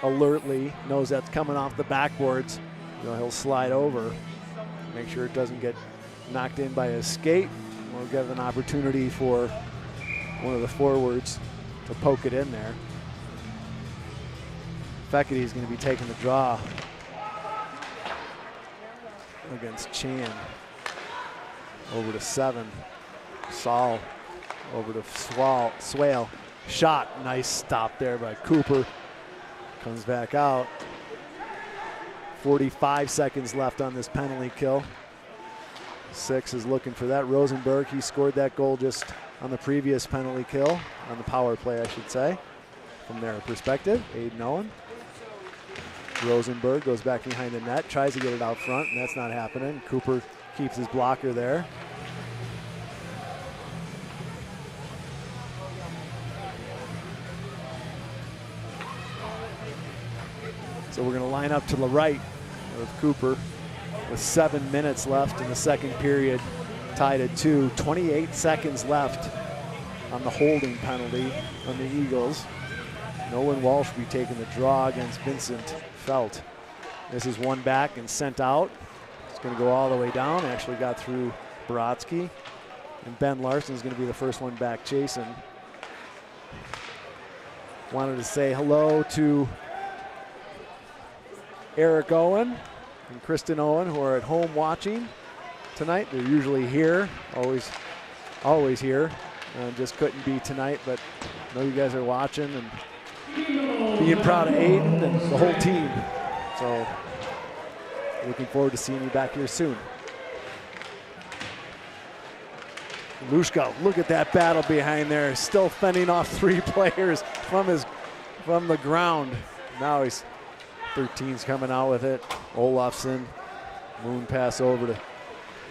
alertly knows that's coming off the backboards. You know, he'll slide over, make sure it doesn't get knocked in by his skate. We'll give an opportunity for one of the forwards to poke it in there. Fecketti is going to be taking the draw against Chan. Over to 7. Saul over to Swale. Shot, nice stop there by Cooper. Comes back out. 45 seconds left on this penalty kill. 6 is looking for that. Rosenberg, he scored that goal just on the previous penalty kill, on the power play, I should say, from their perspective. Aiden Owen. Rosenberg goes back behind the net, tries to get it out front, and that's not happening. Cooper keeps his blocker there. So we're going to line up to the right of Cooper with 7 minutes left in the second period, tied at 2. 28 seconds left on the holding penalty on the Eagles. Nolan Walsh will be taking the draw against Vincent Felt. This is one back and sent out. It's going to go all the way down. Actually got through Brodsky. And Ben Larson is going to be the first one back chasing. Wanted to say hello to Eric Owen and Kristen Owen, who are at home watching tonight. They're usually here, always here. Just couldn't be tonight, but I know you guys are watching and being proud of Aiden and the whole team. So looking forward to seeing you back here soon. Lushka, look at that battle behind there. Still fending off 3 players from the ground. Now he's 13's coming out with it. Olafson, moon pass over to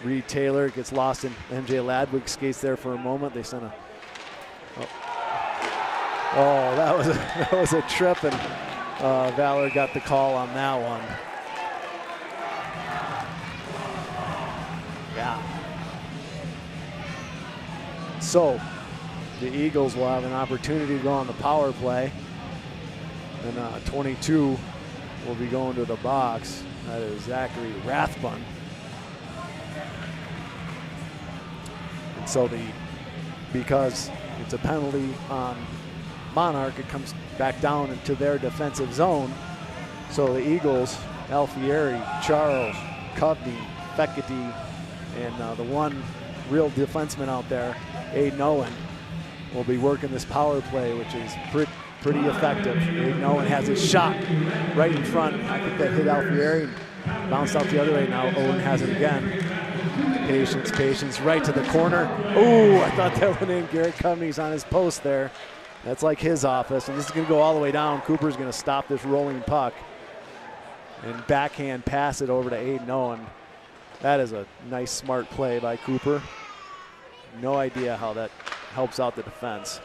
Reed Taylor. Gets lost in MJ Ladwig, skates there for a moment. They sent a, that was a trip, and Valor got the call on that one. Yeah. So the Eagles will have an opportunity to go on the power play. And 22 will be going to the box. That is Zachary Rathbun. And so because it's a penalty on Monarch, it comes back down into their defensive zone. So the Eagles, Alfieri, Charles, Covney, Fekete, and the one real defenseman out there, Aiden Owen, will be working this power play, which is pretty effective. Aiden Owen has his shot right in front. I think that hit Alfieri, bounced out the other way. Now Owen has it again. Patience, right to the corner. Ooh, I thought that went in. Garrett Covney's on his post there. That's like his office, and this is gonna go all the way down. Cooper's gonna stop this rolling puck and backhand pass it over to Aiden Owen. That is a nice, smart play by Cooper. No idea how that helps out the defense.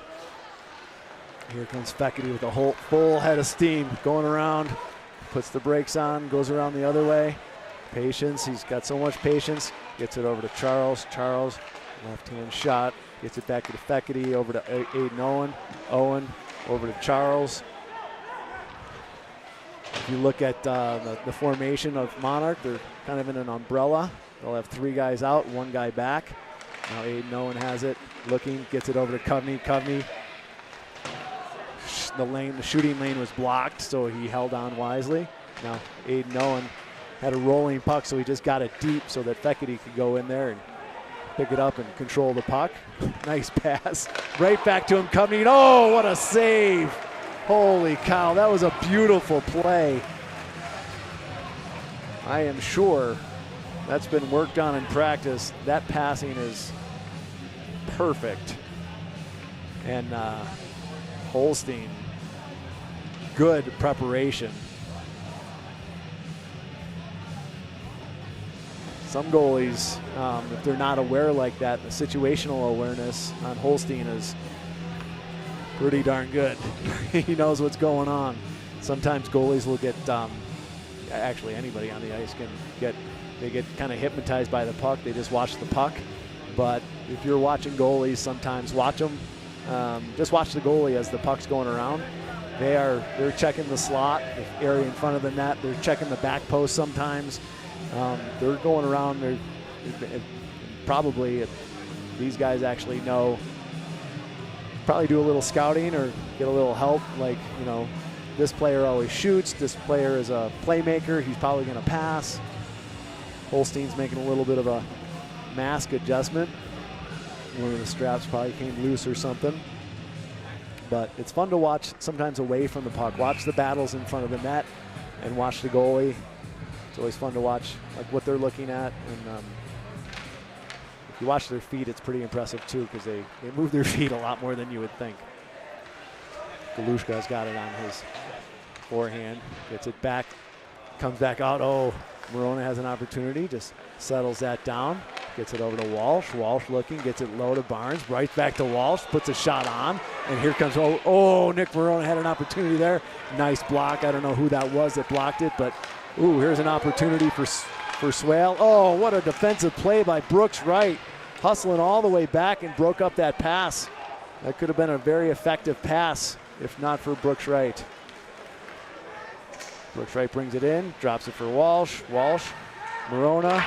Here comes Fekete with a whole full head of steam going around, puts the brakes on, goes around the other way. Patience, he's got so much patience. Gets it over to Charles. Charles, left-hand shot, gets it back to Fekete, over to Aiden Owen. Owen, over to Charles. If you look at the formation of Monarch, they're kind of in an umbrella. They'll have 3 guys out, 1 guy back. Now Aiden Owen has it, looking, gets it over to Covney. Covney, the shooting lane was blocked, so he held on wisely. Now Aiden Owen had a rolling puck, so he just got it deep so that Fekete could go in there and pick it up and control the puck. Nice pass, right back to him, Covney. Oh, what a save! Holy cow, that was a beautiful play. I am sure that's been worked on in practice. That passing is perfect. And Holstein, good preparation. Some goalies, if they're not aware like that, the situational awareness on Holstein is pretty darn good. He knows what's going on. Sometimes goalies will get, actually anybody on the ice get kind of hypnotized by the puck. They just watch the puck. But if you're watching goalies, sometimes watch them. Just watch the goalie as the puck's going around. They're checking the slot, the area in front of the net. They're checking the back post sometimes. They're going around. They're probably, these guys actually know, probably do a little scouting or get a little help. Like, you know, this player always shoots. This player is a playmaker. He's probably going to pass. Holstein's making a little bit of a mask adjustment. One of the straps probably came loose or something. But it's fun to watch sometimes away from the puck. Watch the battles in front of the net and watch the goalie. It's always fun to watch like what they're looking at. And if you watch their feet, it's pretty impressive too, because they move their feet a lot more than you would think. Galushka's got it on his forehand. Gets it back. Comes back out. Oh, Morona has an opportunity. Just settles that down. Gets it over to Walsh. Walsh looking, gets it low to Barnes. Right back to Walsh, puts a shot on. And here comes, Nick Morona had an opportunity there. Nice block. I don't know who that was that blocked it, but here's an opportunity for Swale. Oh, what a defensive play by Brooks Wright. Hustling all the way back and broke up that pass. That could have been a very effective pass if not for Brooks Wright. Brooks Wright brings it in, drops it for Walsh. Walsh, Morona.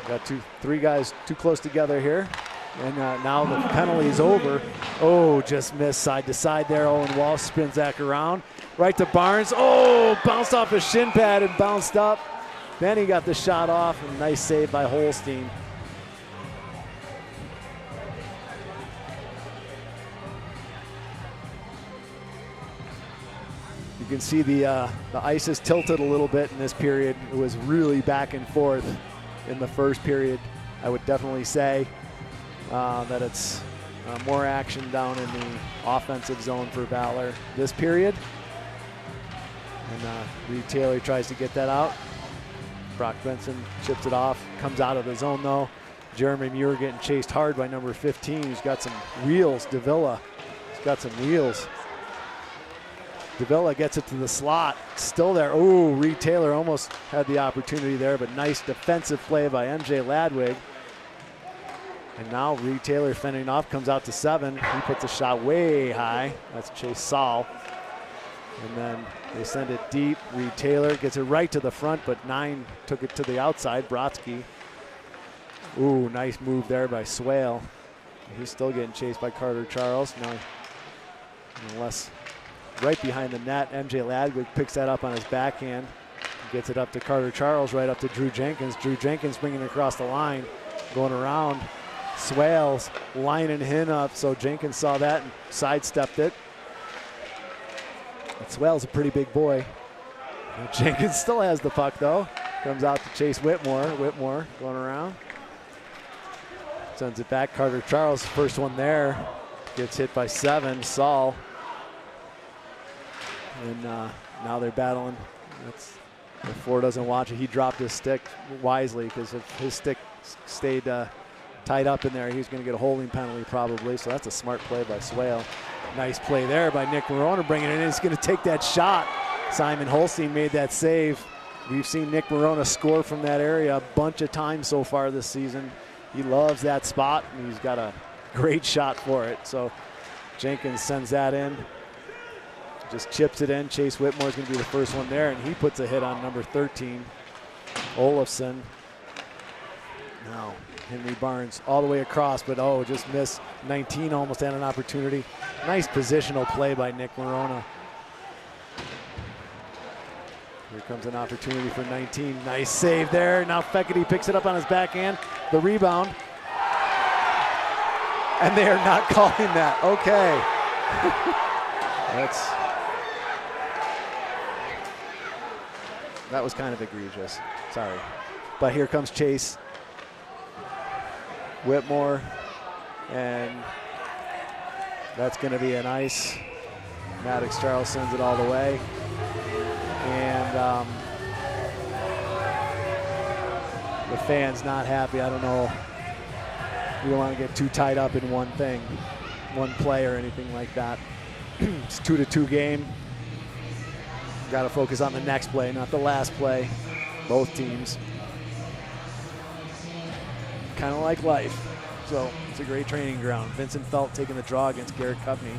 Got 3 guys too close together here. And now the penalty is over. Oh, just missed side to side there. Owen Walsh spins back around. Right to Barnes. Oh, bounced off his shin pad and bounced up. Then he got the shot off, and nice save by Holstein. You can see the ice is tilted a little bit in this period. It was really back and forth in the first period. I would definitely say that it's more action down in the offensive zone for Valor this period. And Reed Taylor tries to get that out. Brock Benson chips it off, comes out of the zone though. Jeremy Muir getting chased hard by number 15, who's got some wheels. Davila, he's got some wheels. Davila gets it to the slot, still there. Oh, Reed Taylor almost had the opportunity there, but nice defensive play by MJ Ladwig. And now Reed Taylor fending off, comes out to 7. He puts a shot way high. That's Chase Saul. And then they send it deep. Reed Taylor gets it right to the front, but 9 took it to the outside. Brodsky. Ooh, nice move there by Swale. He's still getting chased by Carter Charles. Now unless right behind the net. MJ Ladwig picks that up on his backhand, gets it up to Carter Charles, right up to Drew Jenkins. Drew Jenkins bringing it across the line, going around. Swales lining him up, so Jenkins saw that and sidestepped it. And Swales a pretty big boy. And Jenkins still has the puck though. Comes out to Chase Whitmore. Whitmore going around. Sends it back. Carter Charles, first one there. Gets hit by 7. Saul. And now they're battling. If Ford doesn't watch it, he dropped his stick wisely, because if his stick stayed tied up in there, he was going to get a holding penalty probably. So that's a smart play by Swale. Nice play there by Nick Morona, bringing it in. He's going to take that shot. Simon Holstein made that save. We've seen Nick Morona score from that area a bunch of times so far this season. He loves that spot, and he's got a great shot for it. So Jenkins sends that in. Just chips it in. Chase Whitmore's going to be the first one there, and he puts a hit on number 13, Olafson. Now Henry Barnes all the way across, but just missed. 19 almost had an opportunity. Nice positional play by Nick Morona. Here comes an opportunity for 19. Nice save there. Now Fekete picks it up on his backhand. The rebound. And they are not calling that. Okay. That was kind of egregious. Sorry. But here comes Chase Whitmore. And that's going to be a nice. Maddox Charles sends it all the way. And the fans not happy. I don't know. You don't want to get too tied up in one thing, one play or anything like that. It's 2-2 game. Got to focus on the next play, not the last play. Both teams. Kind of like life. So it's a great training ground. Vincent Felt taking the draw against Garrett Cupney.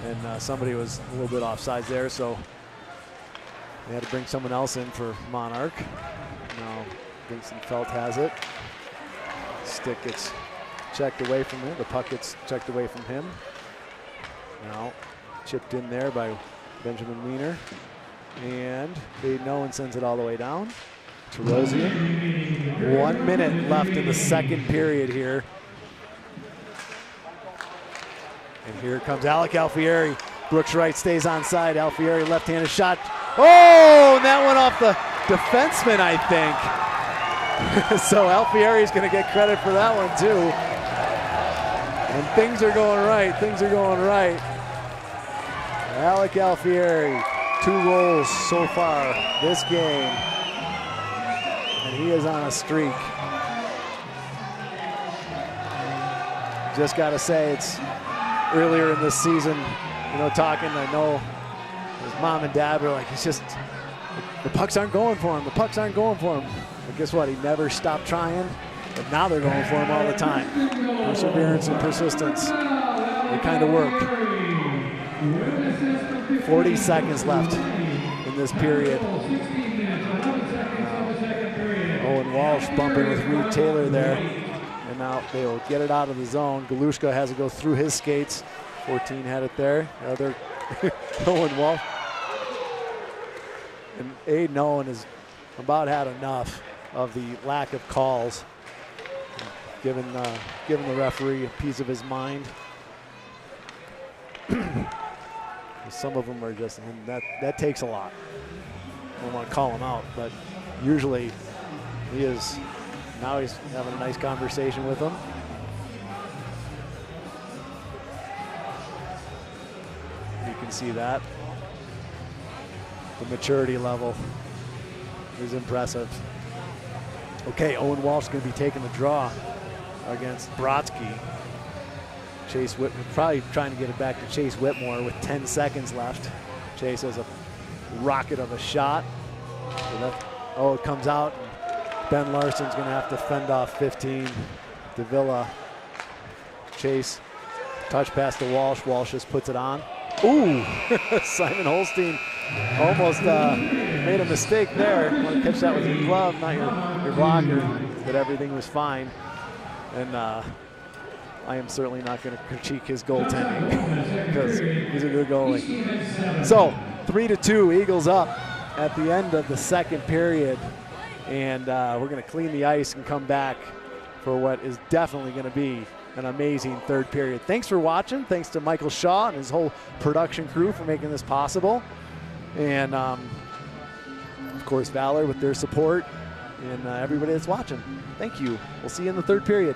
And somebody was a little bit offsides there, so they had to bring someone else in for Monarch. Now Vincent Felt has it. Stick gets checked away from him. The puck gets checked away from him. Now chipped in there by Benjamin Wiener. And Aiden Owen sends it all the way down to Rosian. 1 minute left in the second period here. And here comes Alec Alfieri. Brooks Wright stays on side. Alfieri left-handed shot. Oh, and that went off the defenseman, I think. So Alfieri's going to get credit for that one too. And things are going right. Things are going right. Alec Alfieri, 2 goals so far this game. And he is on a streak. Just got to say, it's earlier in this season, talking, I know his mom and dad were like, it's just, the pucks aren't going for him. The pucks aren't going for him. But guess what? He never stopped trying. But now they're going for him all the time. Perseverance and persistence. They kind of work. 40 seconds left in this period. Owen Walsh bumping with Reed Taylor there. And now they will get it out of the zone. Galushka has to go through his skates. 14 had it there. Other Owen Walsh. And Aiden Owen has about had enough of the lack of calls. Giving the referee a piece of his mind. Some of them are just, and that takes a lot. I don't want to call him out, but usually he is. Now he's having a nice conversation with them. You can see that. The maturity level is impressive. Okay, Owen Walsh is going to be taking the draw against Brodsky. Chase Whitmore, probably trying to get it back to Chase Whitmore with 10 seconds left. Chase has a rocket of a shot. So it comes out. Ben Larson's going to have to fend off 15. Davila. Chase, touch pass to Walsh. Walsh just puts it on. Ooh, Simon Holstein almost made a mistake there. You want to catch that with your glove, not your blocker, but everything was fine. And I am certainly not going to critique his goaltending because he's a good goalie. So 3-2, Eagles up at the end of the second period. And we're going to clean the ice and come back for what is definitely going to be an amazing third period. Thanks for watching. Thanks to Michael Shaw and his whole production crew for making this possible. And, of course, Valor with their support and everybody that's watching. Thank you. We'll see you in the third period.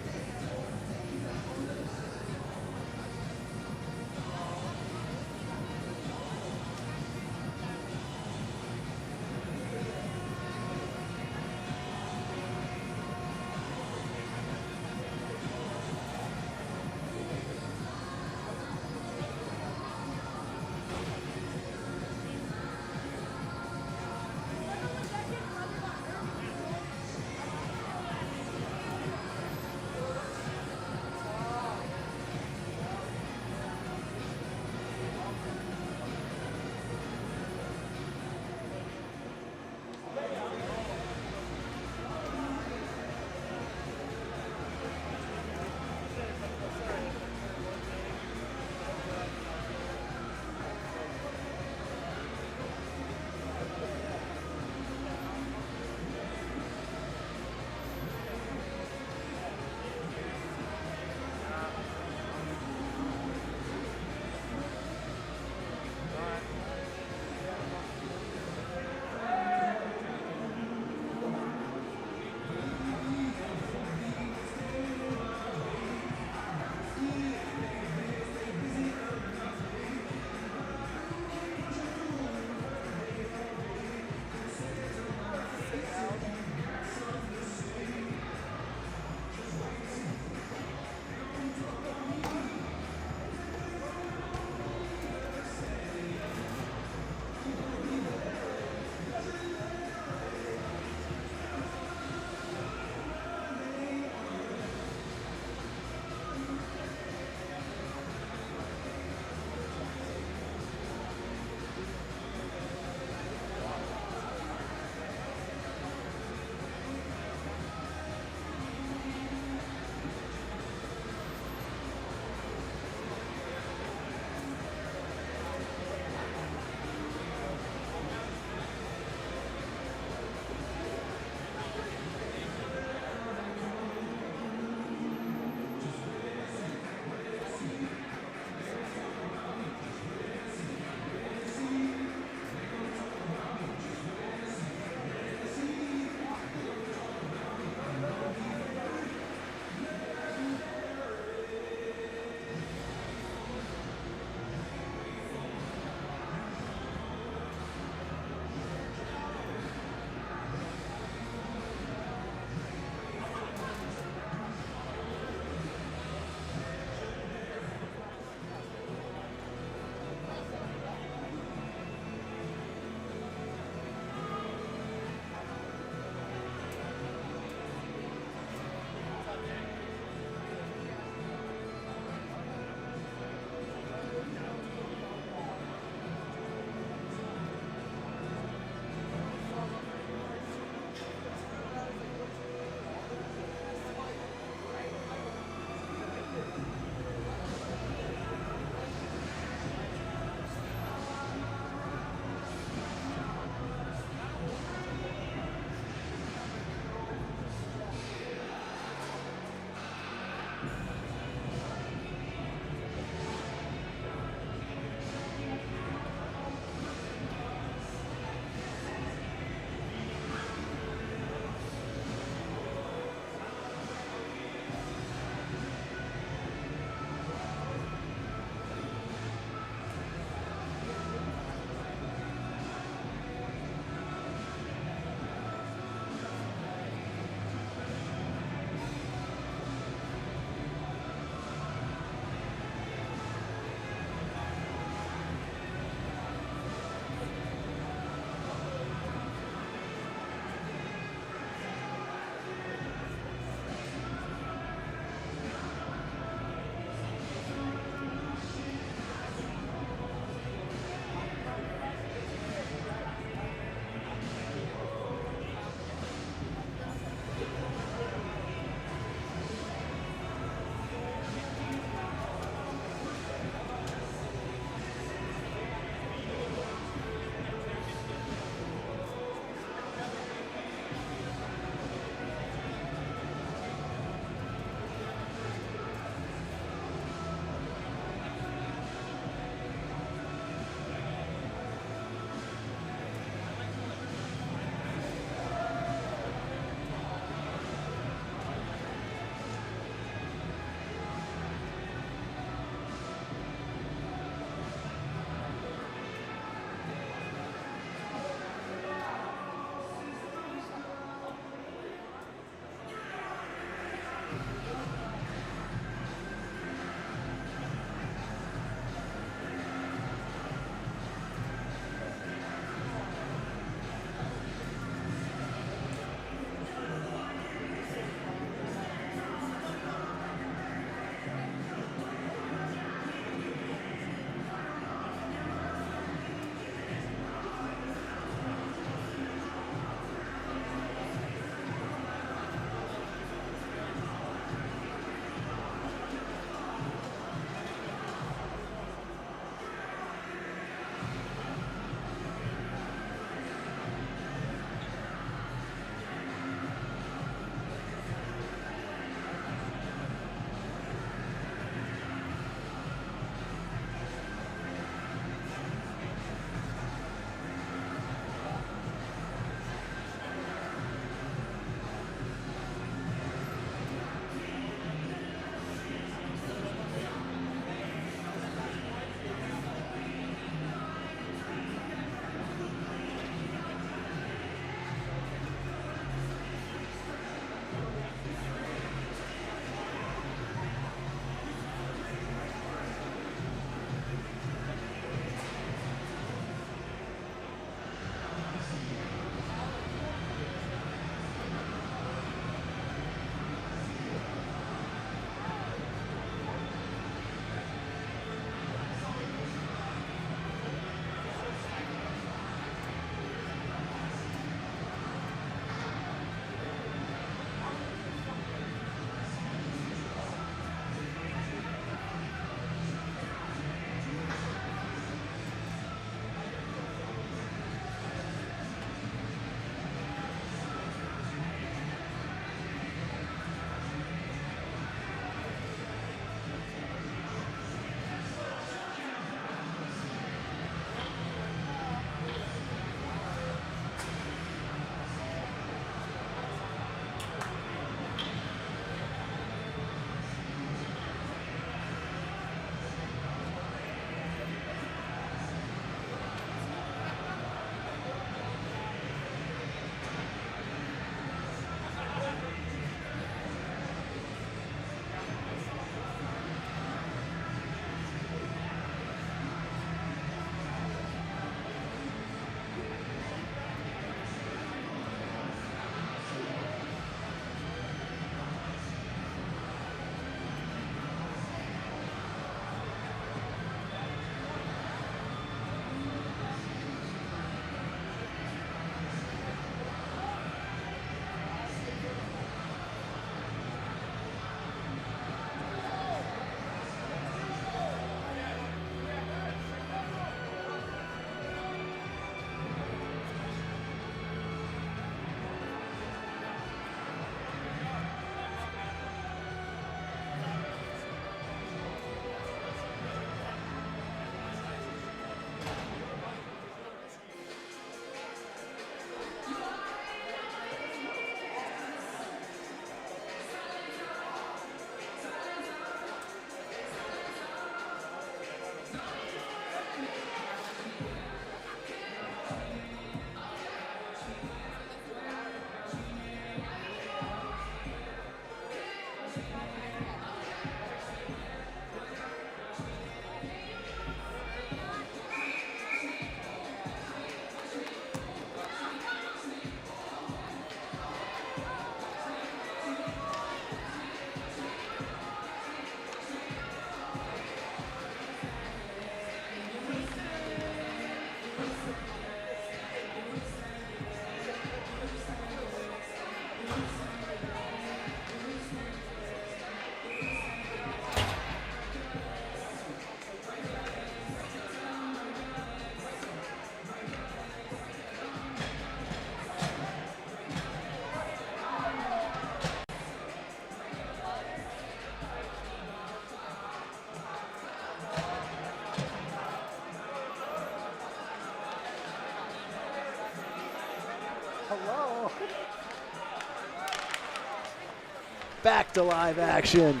back to live action.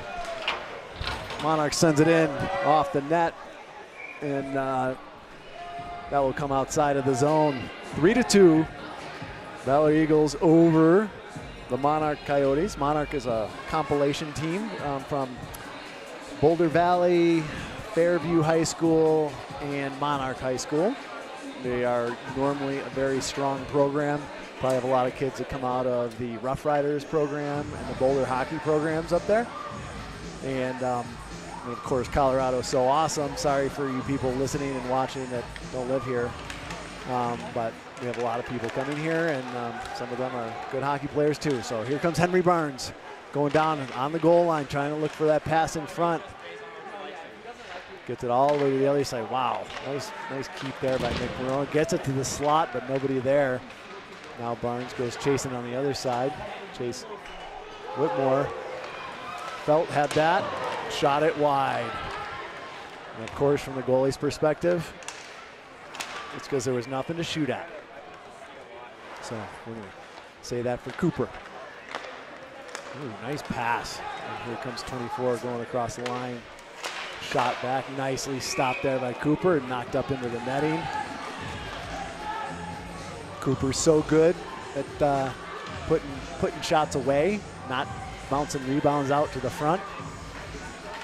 Monarch sends it in off the net, and that will come outside of the zone. 3-2. Valor Eagles over the Monarch Coyotes. Monarch is a compilation team from Boulder Valley, Fairview High School, and Monarch High School. They are normally a very strong program. Probably have a lot of kids that come out of the Rough Riders program and the Boulder hockey programs up there. And of course, Colorado is so awesome. Sorry for you people listening and watching that don't live here. But we have a lot of people coming here, and some of them are good hockey players too. So here comes Henry Barnes going down on the goal line, trying to look for that pass in front. Gets it all the way to the other side. Wow, nice keep there by Nick Marone. Gets it to the slot, but nobody there. Now Barnes goes chasing on the other side. Chase Whitmore. Felt had that, shot it wide. And of course, from the goalie's perspective, it's because there was nothing to shoot at. So we're going to say that for Cooper. Ooh, nice pass. And here comes 24 going across the line. Shot back nicely, stopped there by Cooper and knocked up into the netting. Cooper's so good at putting shots away, not bouncing rebounds out to the front,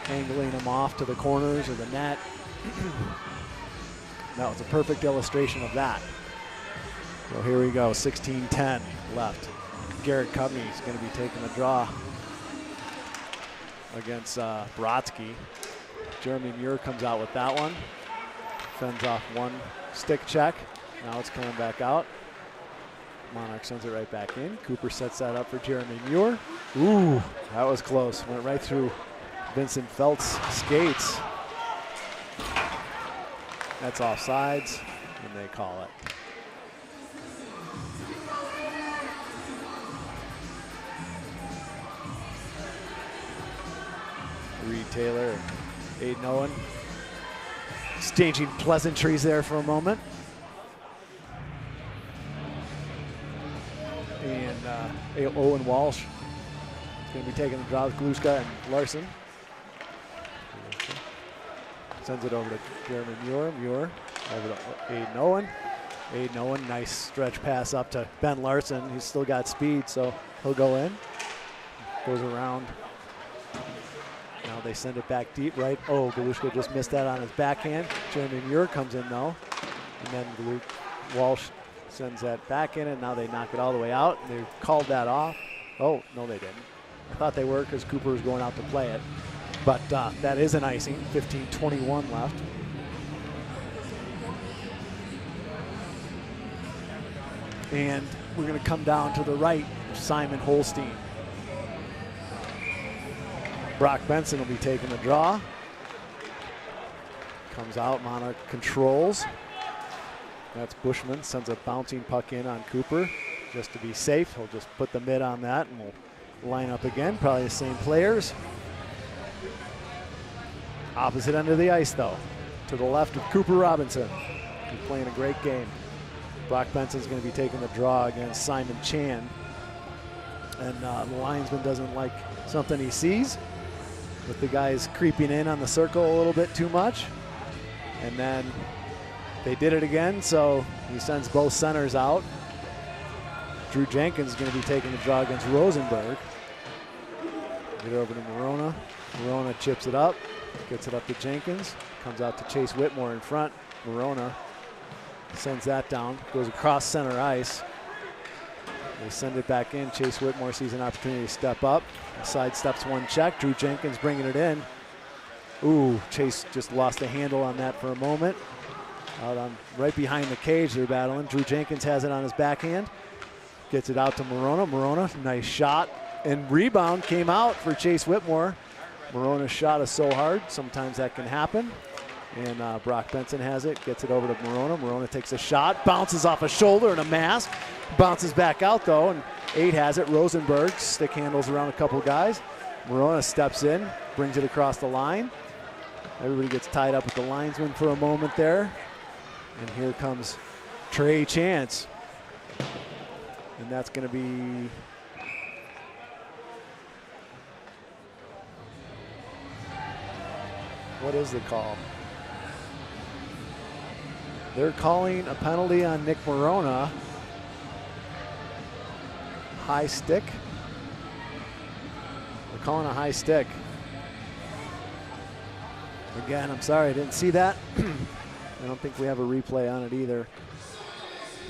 angling them off to the corners or the net. That was a perfect illustration of that. So here we go, 16-10 left. Garrett Covney is going to be taking the draw against Brodsky. Jeremy Muir comes out with that one. Fends off one stick check. Now it's coming back out. Monarch sends it right back in. Cooper sets that up for Jeremy Muir. Ooh, that was close. Went right through Vincent Felt's skates. That's offsides, and they call it. Reed Taylor and Aiden Owen exchanging pleasantries there for a moment. And Owen Walsh is going to be taking the draw with Gluska and Larson. Sends it over to Jeremy Muir. Muir over to Aiden Owen. Aiden Owen, nice stretch pass up to Ben Larson. He's still got speed, so he'll go in. Goes around. Now they send it back deep, right? Oh, Galushka just missed that on his backhand. Jeremy Muir comes in, though. And then Walsh sends that back in, and now they knock it all the way out. They called that off. Oh, no, they didn't. I thought they were because Cooper was going out to play it. But that is an icing. 15:21 left. And we're going to come down to the right, Simon Holstein. Brock Benson will be taking the draw. Comes out, Monarch controls. That's Bushman, sends a bouncing puck in on Cooper just to be safe. He'll just put the mid on that and we'll line up again, probably the same players. Opposite end of the ice though, to the left of Cooper Robinson. He's playing a great game. Brock Benson's going to be taking the draw against Simon Chan. And the linesman doesn't like something he sees, with the guys creeping in on the circle a little bit too much. And then they did it again, so he sends both centers out. Drew Jenkins is going to be taking the draw against Rosenberg. Get over to Morona. Morona chips it up, gets it up to Jenkins, comes out to Chase Whitmore in front. Morona sends that down, goes across center ice. They send it back in. Chase Whitmore sees an opportunity to step up. Sidesteps one check. Drew Jenkins bringing it in. Ooh, Chase just lost the handle on that for a moment. Out on right behind the cage, they're battling. Drew Jenkins has it on his backhand. Gets it out to Morona. Morona, nice shot. And rebound came out for Chase Whitmore. Morona's shot is so hard, sometimes that can happen. And Brock Benson has it, gets it over to Morona. Morona takes a shot, bounces off a shoulder and a mask. Bounces back out though, and 8 has it. Rosenberg stick handles around a couple guys. Morona steps in, brings it across the line. Everybody gets tied up with the linesman for a moment there. And here comes Trey Chance. And that's going to be What is the call? They're calling a penalty on Nick Morona. High stick. They're calling a high stick. Again, I'm sorry, I didn't see that. I don't think we have a replay on it either.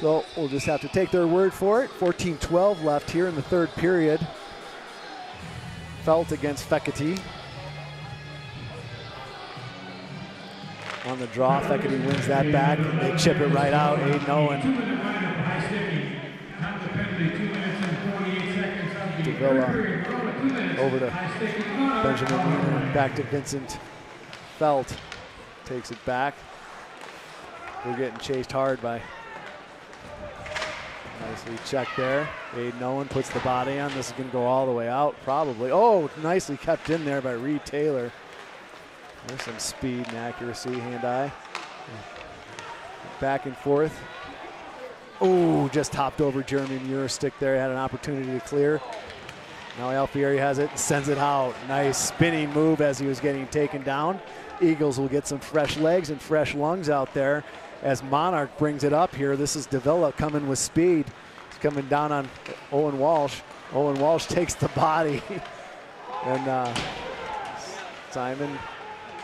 So we'll just have to take their word for it. 14-12 left here in the third period. Felt against Fekete. On the draw, Fekete wins that back. They chip it right out. Aiden Owen. 2-minute lineup for high sticking. Time to penalty, 2 minutes and 48 seconds of the Davila third period. 2 minutes. over to High sticking Monarch. Benjamin Wiener, back to Vincent Felt. Takes it back. We're getting chased hard by. Nicely checked there. Aiden Owen puts the body on. This is going to go all the way out, probably. Oh, nicely kept in there by Reed Taylor. There's some speed and accuracy, hand-eye. Back and forth. Oh, just hopped over Jeremy Muir's stick there. Had an opportunity to clear. Now Alfieri has it and sends it out. Nice spinning move as he was getting taken down. Eagles will get some fresh legs and fresh lungs out there as Monarch brings it up here. This is Davila coming with speed. He's coming down on Owen Walsh. Owen Walsh takes the body. And Simon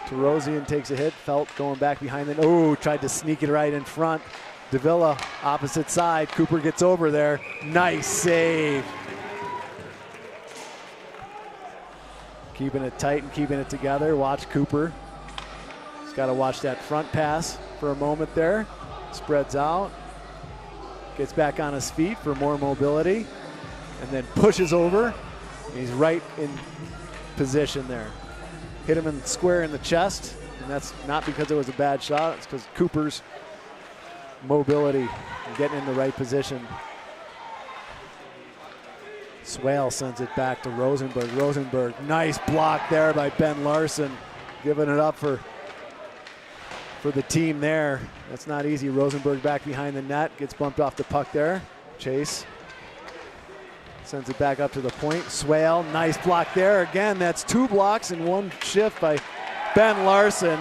Terosian takes a hit. Felt going back behind the, oh, tried to sneak it right in front. Davila, opposite side. Cooper gets over there. Nice save. Keeping it tight and keeping it together. Watch Cooper. He's got to watch that front pass for a moment there. Spreads out. Gets back on his feet for more mobility. And then pushes over. He's right in position there. Hit him in square in the chest. And that's not because it was a bad shot. It's because Cooper's mobility and getting in the right position. Swale sends it back to Rosenberg. Rosenberg, nice block there by Ben Larson. Giving it up for the team there. That's not easy. Rosenberg back behind the net. Gets bumped off the puck there. Chase sends it back up to the point. Swale, nice block there. Again, that's 2 blocks in 1 shift by Ben Larson.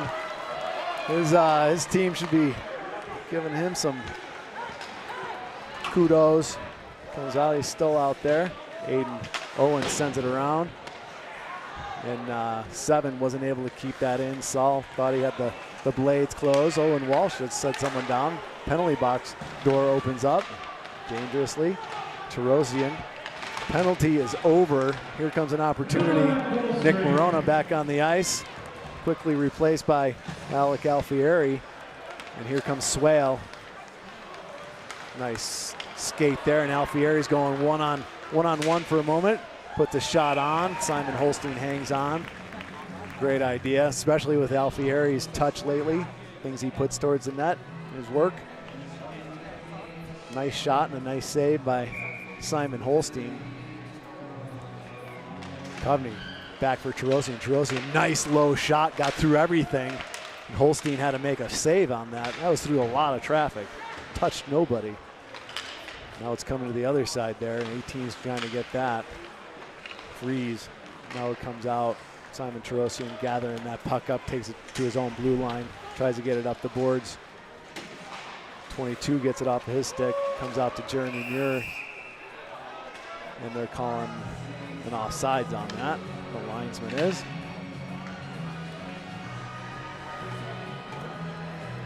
His team should be giving him some kudos. Comes out, he's still out there. Aiden Owen sends it around. And 7 wasn't able to keep that in. Saul thought he had the blades closed. Owen Walsh had set someone down. Penalty box door opens up dangerously. Terosian. Penalty is over. Here comes an opportunity. Nick Morona back on the ice. Quickly replaced by Alec Alfieri. And here comes Swale. Nice skate there, and Alfieri's going one-on-one for a moment. Put the shot on. Simon Holstein hangs on. Great idea, especially with Alfieri's touch lately. Things he puts towards the net, his work. Nice shot and a nice save by Simon Holstein. Coveney back for Terosian. Terosian, nice low shot, got through everything. And Holstein had to make a save on that. That was through a lot of traffic. Touched nobody. Now it's coming to the other side there, and 18's trying to get that. Freeze. Now it comes out. Simon Terosian gathering that puck up, takes it to his own blue line, tries to get it up the boards. 22 gets it off of his stick, comes out to Jeremy Muir, and they're calling an offsides on that. The linesman is.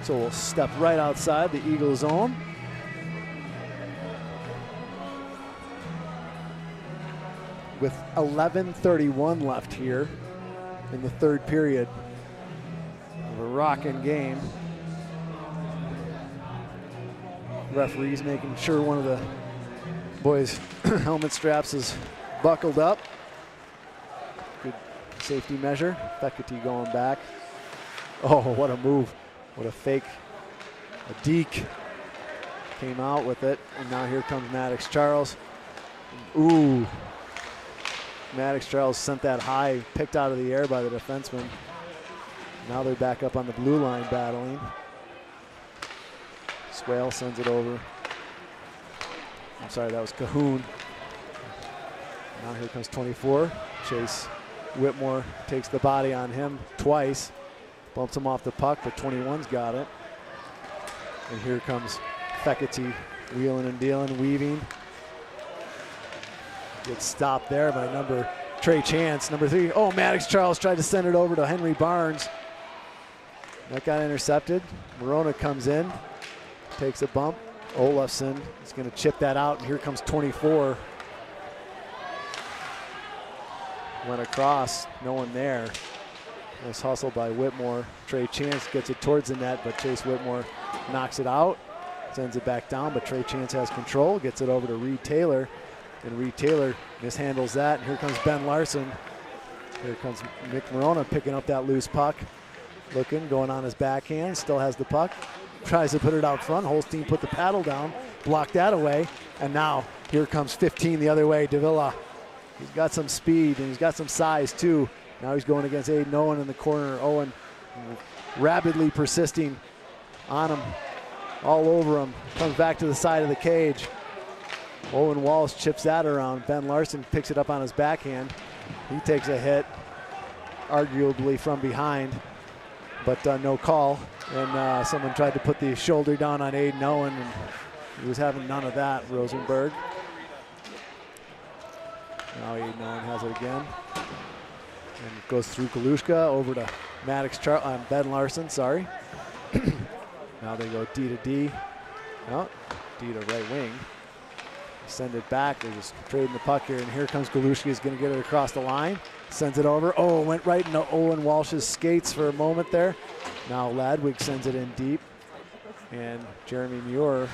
So we'll step right outside the Eagle zone. With 11:31 left here in the third period of a rocking game. Referee's making sure one of the boys' helmet straps is buckled up. Good safety measure. Fekete going back. Oh, what a move. What a fake. A deke came out with it. And now here comes Maddox Charles. Ooh. Maddox Charles sent that high, picked out of the air by the defenseman. Now they're back up on the blue line battling. Swale sends it over. I'm sorry, that was Cahoon. Now here comes 24. Chase Whitmore takes the body on him twice. Bumps him off the puck, but 21's got it. And here comes Fekete, wheeling and dealing, weaving. Gets stopped there by Trey Chance, number 3. Oh, Maddox Charles tried to send it over to Henry Barnes. That got intercepted. Morona comes in, takes a bump. Olafson is going to chip that out, and here comes 24. Went across, no one there. Nice hustle by Whitmore. Trey Chance gets it towards the net, but Chase Whitmore knocks it out, sends it back down, but Trey Chance has control, gets it over to Reed Taylor, and Reed Taylor mishandles that, and here comes Ben Larson. Here comes Nick Morona picking up that loose puck. Looking, going on his backhand, still has the puck. Tries to put it out front. Holstein put the paddle down, blocked that away, and now here comes 15 the other way, Davila. He's got some speed, and he's got some size too. Now he's going against Aiden Owen in the corner. Owen rapidly persisting on him, all over him. Comes back to the side of the cage. Owen Walsh chips that around. Ben Larson picks it up on his backhand. He takes a hit, arguably from behind, but no call. And someone tried to put the shoulder down on Aiden Owen, and he was having none of that, Rosenberg. Now Aiden Owen has it again. And it goes through Galushka over to Ben Larson, sorry. Now they go D to D. No, D to right wing. Send it back. They're just trading the puck here, and here comes Galushka. He's going to get it across the line. Sends it over. Oh, went right into Owen Walsh's skates for a moment there. Now Ladwig sends it in deep, and Jeremy Muir.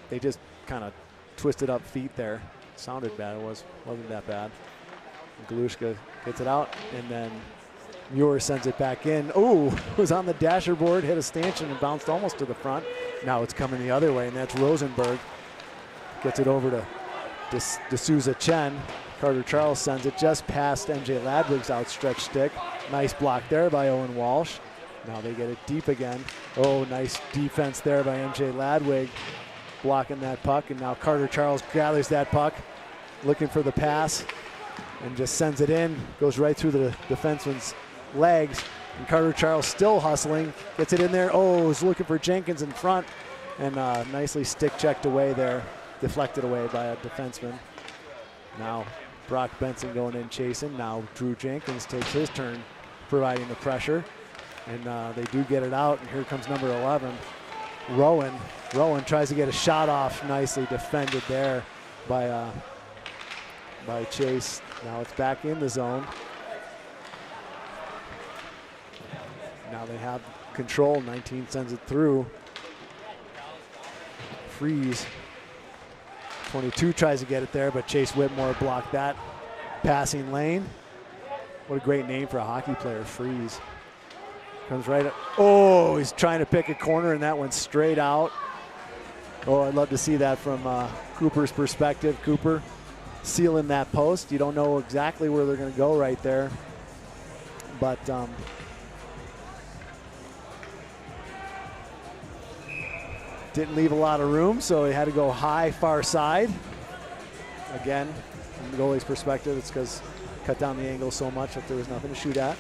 They just kind of twisted up feet there. Sounded bad. Wasn't that bad. Galushka gets it out, and then Muir sends it back in. Oh, was on the dasher board, hit a stanchion and bounced almost to the front. Now it's coming the other way, and that's Rosenberg. Gets it over to D'Souza Chen. Carter Charles sends it just past MJ Ladwig's outstretched stick. Nice block there by Owen Walsh. Now they get it deep again. Oh, nice defense there by MJ Ladwig, blocking that puck. And now Carter Charles gathers that puck, looking for the pass, and just sends it in. Goes right through the defenseman's legs. And Carter Charles still hustling, gets it in there. Oh, is looking for Jenkins in front, and nicely stick checked away there, deflected away by a defenseman. Now Brock Benson going in chasing. Now Drew Jenkins takes his turn providing the pressure, and they do get it out, and here comes number 11, Rowan. Rowan tries to get a shot off, nicely defended there by Chase. Now it's back in the zone. Now they have control. 19 sends it through. Freeze. 22 tries to get it there, but Chase Whitmore blocked that passing lane. What a great name for a hockey player, Freeze. Comes right up. Oh, he's trying to pick a corner, and that went straight out. Oh, I'd love to see that from Cooper's perspective. Cooper sealing that post. You don't know exactly where they're going to go right there, but didn't leave a lot of room, so he had to go high, far side. Again, from the goalie's perspective, it's because cut down the angle so much that there was nothing to shoot at.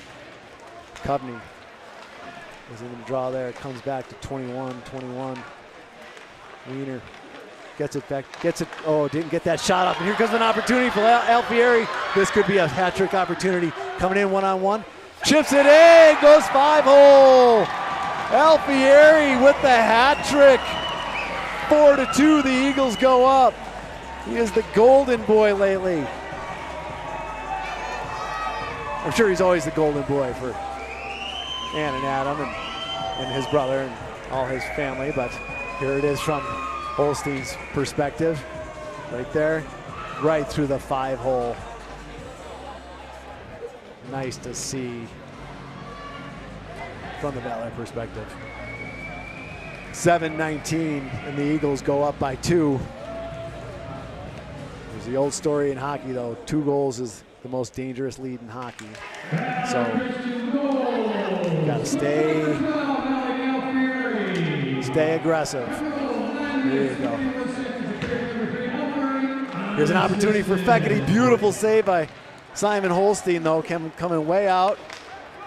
Kovney was in the draw there. It comes back to 21. Wiener gets it back, oh, didn't get that shot up, and here comes an opportunity for Alfieri. This could be a hat trick opportunity. Coming in one-on-one, chips it in, goes 5-hole. Alfieri with the hat trick. 4-2, the Eagles go up. He is the golden boy lately. I'm sure he's always the golden boy for Ann and Adam and his brother and all his family, but here it is from Holstein's perspective. Right there, right through the 5-hole. Nice to see from the Valor perspective. 7-19, and the Eagles go up by 2. There's the old story in hockey, though. 2 goals is the most dangerous lead in hockey. So, gotta stay aggressive. Here you go. Here's an opportunity for Fekete. Beautiful save by Simon Holstein, though, coming way out.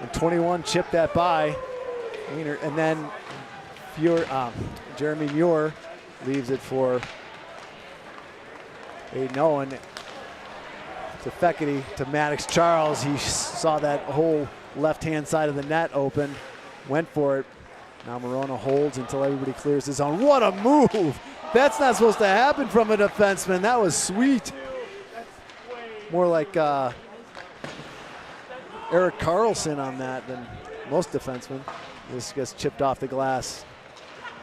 And 21 chipped that by. And then Jeremy Muir leaves it for Aiden Owen to Feckerty, to Maddox Charles. He saw that whole left-hand side of the net open, went for it. Now Morona holds until everybody clears his zone. What a move! That's not supposed to happen from a defenseman. That was sweet. More like Eric Carlson on that than most defensemen. This gets chipped off the glass.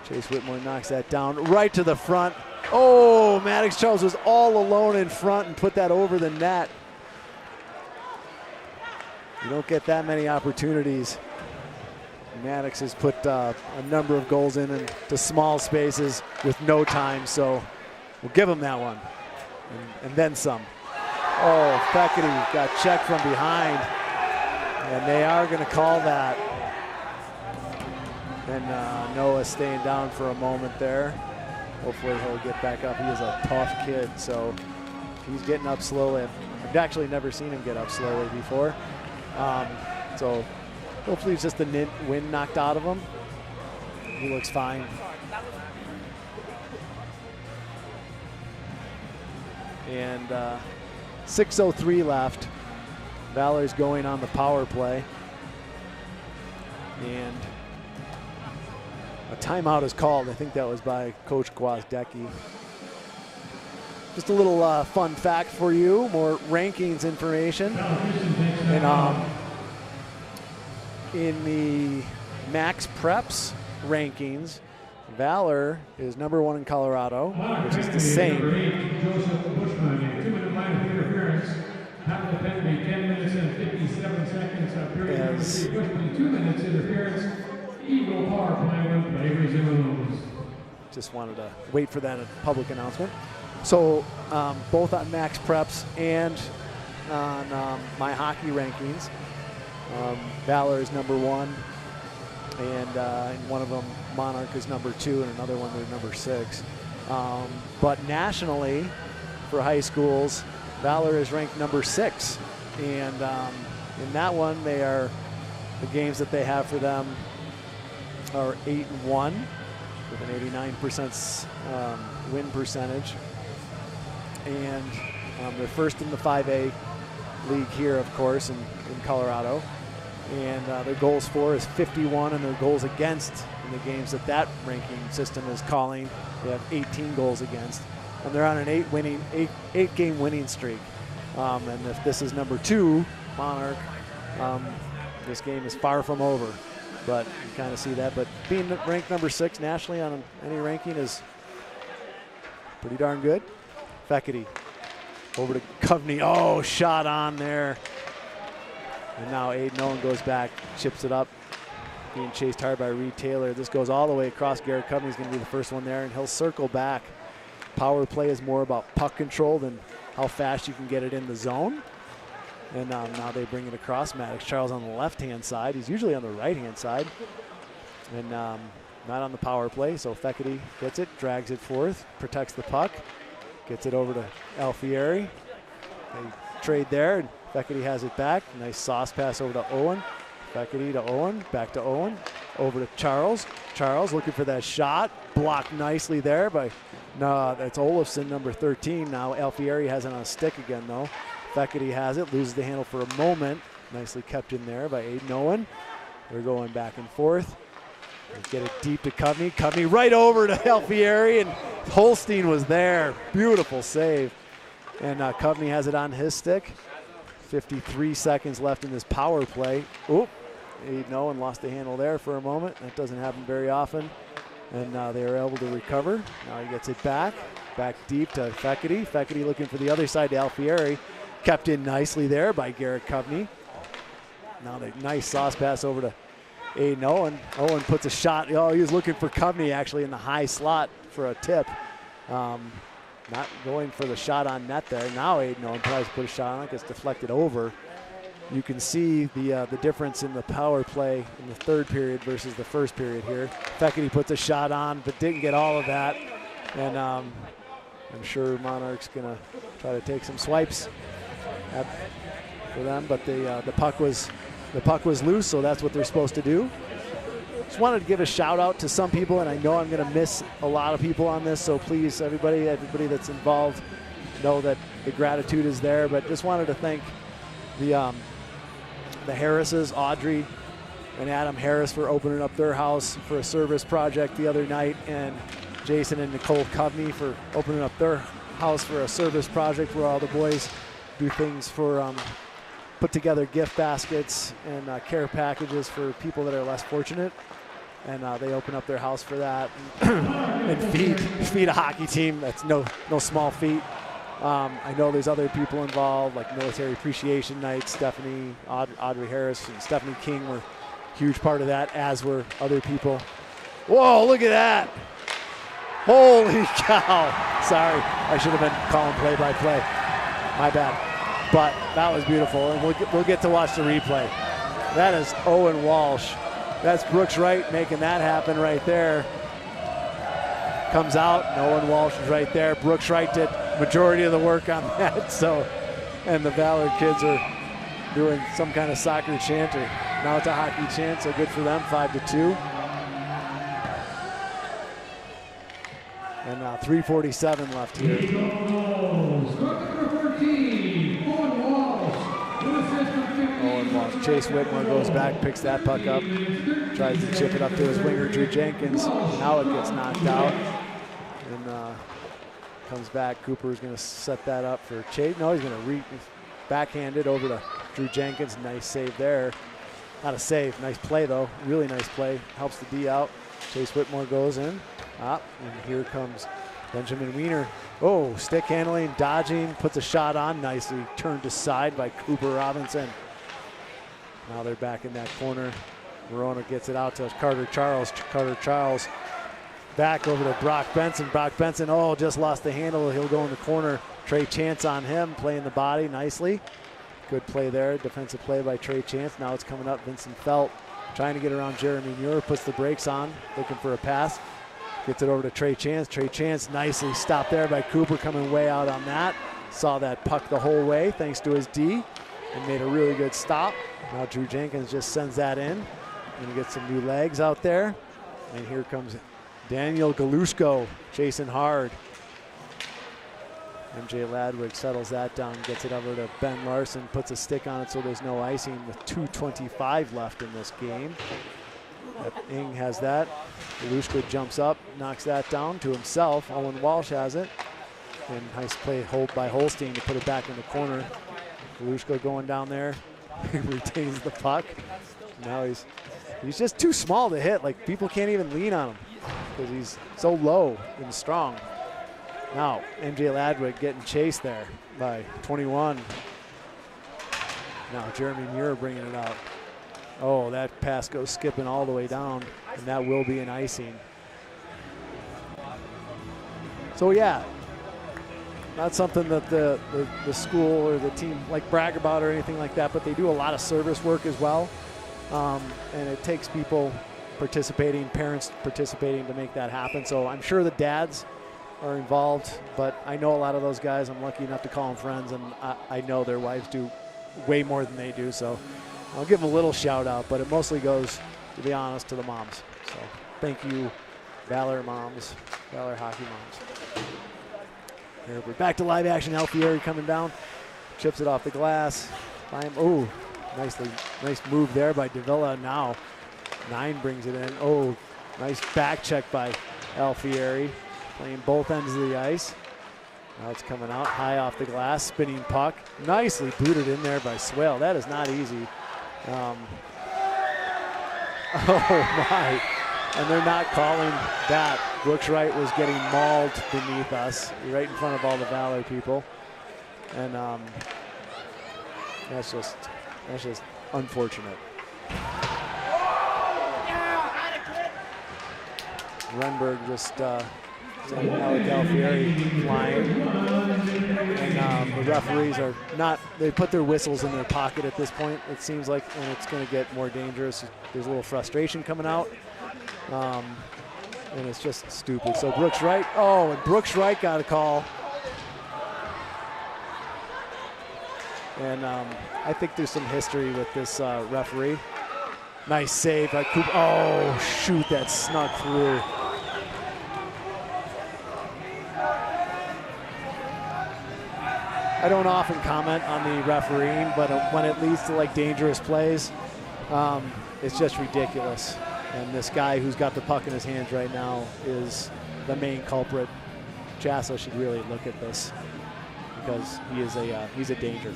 Chase Whitmore knocks that down right to the front. Oh, Maddox Charles was all alone in front and put that over the net. You don't get that many opportunities. Maddox has put a number of goals into small spaces with no time, so we'll give him that one. And then some. Oh, Feckerty got checked from behind, and they are going to call that. And Noah staying down for a moment there. Hopefully he'll get back up. He is a tough kid, so he's getting up slowly. I've actually never seen him get up slowly before. So hopefully it's just the wind knocked out of him. He looks fine. And 6:03 left. Valor's going on the power play. And a timeout is called. I think that was by Coach Gwozdecki. Just a little fun fact for you, more rankings information. And in the Max Preps rankings, Valor is number 1 in Colorado, which is the same. Joseph Bushman, a 2-minute line of interference. Half the penalty, 10 minutes and 57 seconds. Period number 3, Bushman, 2 minutes interference. Eagle power play when play resumes. Just wanted to wait for that public announcement. So both on Max Preps and on my hockey rankings, Valor is number 1, and in one of them, Monarch is number 2, and another one they're number 6. But nationally, for high schools, Valor is ranked number 6, and in that one, the games that they have for them are 8-1 with an 89% win percentage, and they're first in the 5A league here, of course, in Colorado. And their goals for is 51, and their goals against in the games that ranking system is calling, they have 18 goals against. And they're on an 8-game winning streak. And if this is number 2, Monarch, this game is far from over. But you kind of see that. But being ranked number 6 nationally on any ranking is pretty darn good. Feckerty over to Coveney. Oh, shot on there. And now Aiden Owen goes back, chips it up, being chased hard by Reed Taylor. This goes all the way across. Garrett Coveney's going to be the first one there, and he'll circle back. Power play is more about puck control than how fast you can get it in the zone. And now they bring it across. Maddox Charles on the left-hand side. He's usually on the right-hand side. And not on the power play, so Feckerty gets it, drags it forth, protects the puck, gets it over to Alfieri. They trade there, and Feckerty has it back. Nice sauce pass over to Owen. Feckerty to Owen, back to Owen, over to Charles. Charles looking for that shot, blocked nicely there by, no, that's Olofsson, number 13 now. Alfieri has it on a stick again, though. Feckerty has it, loses the handle for a moment. Nicely kept in there by Aiden Owen. They're going back and forth. They get it deep to Coveney. Coveney right over to Alfieri, and Holstein was there. Beautiful save. And Coveney has it on his stick. 53 seconds left in this power play. Oop, Aiden Owen lost the handle there for a moment. That doesn't happen very often. And they are able to recover. Now he gets it back deep to Feckerty. Feckerty looking for the other side to Alfieri. Kept in nicely there by Garrett Coveney. Now the nice sauce pass over to Aiden Owen. Owen puts a shot. Oh, he was looking for Coveney actually in the high slot for a tip. Not going for the shot on net there. Now Aiden Owen tries to put a shot on it, gets deflected over. You can see the difference in the power play in the third period versus the first period here. Feckerty puts a shot on, but didn't get all of that. And I'm sure Monarch's gonna try to take some swipes for them, but the puck was loose, so that's what they're supposed to do. Just wanted to give a shout out to some people, and I know I'm going to miss a lot of people on this, so please, everybody that's involved, know that the gratitude is there. But just wanted to thank the Harrises, Audrey and Adam Harris, for opening up their house for a service project the other night, and Jason and Nicole Coveney for opening up their house for a service project where all the boys do things for put together gift baskets and care packages for people that are less fortunate, and they open up their house for that and feed a hockey team. That's no small feat. I know there's other people involved, like Military Appreciation Night. Stephanie, Audrey Harris, and Stephanie King were a huge part of that, as were other people. Whoa, look at that. Holy cow. Sorry, I should have been calling play-by-play. My bad. But that was beautiful, and we'll get to watch the replay. That is Owen Walsh. That's Brooks Wright making that happen right there. Comes out, and Owen Walsh is right there. Brooks Wright did majority of the work on that. So, and the Valor kids are doing some kind of soccer chant, or now it's a hockey chant, so good for them, 5-2. And 3:47 left here. Owen Walsh. Chase Whitmore goes back, picks that puck up, tries to chip it up to his winger, Drew Jenkins. Now it gets knocked out. And comes back. Cooper's going to set that up for Chase. No, he's going to backhand it over to Drew Jenkins. Nice save there. Not a save. Nice play, though. Really nice play. Helps the D out. Chase Whitmore goes in. And here comes Benjamin Wiener. Oh, stick handling, dodging, puts a shot on nicely. Turned aside by Cooper Robinson. Now they're back in that corner. Verona gets it out to Carter Charles. Carter Charles back over to Brock Benson. Brock Benson, just lost the handle. He'll go in the corner. Trey Chance on him, playing the body nicely. Good play there. Defensive play by Trey Chance. Now it's coming up. Vincent Felt trying to get around Jeremy Muir. Puts the brakes on, looking for a pass. Gets it over to Trey Chance. Trey Chance nicely stopped there by Cooper, coming way out on that. Saw that puck the whole way thanks to his D and made a really good stop. Now Drew Jenkins just sends that in. Gonna get some new legs out there. And here comes Daniel Galushko chasing hard. MJ Ladwig settles that down, gets it over to Ben Larson, puts a stick on it so there's no icing with 2:25 left in this game. Ing has that. Galushko jumps up, knocks that down to himself. Owen Walsh has it. And nice play hold by Holstein to put it back in the corner. Galushko going down there. He retains the puck. Now he's just too small to hit. Like, people can't even lean on him because he's so low and strong. Now MJ Ladwig getting chased there by 21. Now Jeremy Muir bringing it out. Oh, that pass goes skipping all the way down, and that will be an icing. So yeah, not something that the school or the team like brag about or anything like that, but they do a lot of service work as well. And it takes people participating, parents participating to make that happen. So I'm sure the dads are involved, but I know a lot of those guys. I'm lucky enough to call them friends, and I know their wives do way more than they do. So I'll give them a little shout out, but it mostly goes, to be honest, to the moms. So thank you, Valor moms, Valor hockey moms. Here we're back to live action. Alfieri coming down, chips it off the glass. Oh, nice move there by Davila. Now 9 brings it in. Oh, nice back check by Alfieri, playing both ends of the ice. Now it's coming out high off the glass, spinning puck. Nicely booted in there by Swale. That is not easy. Oh my, and they're not calling that. Brooks Wright was getting mauled beneath us, right in front of all the Valor people. And that's just unfortunate. Renberg just sending Alec Alfieri flying. And the referees are not, they put their whistles in their pocket at this point, it seems like, and it's going to get more dangerous. There's a little frustration coming out. And it's just stupid. So Brooks Wright, and Brooks Wright got a call. And I think there's some history with this referee. Nice save by Cooper. Oh, shoot, that snuck through. I don't often comment on the refereeing, but when it leads to like dangerous plays, it's just ridiculous. And this guy who's got the puck in his hands right now is the main culprit. Chasso should really look at this because he's a danger.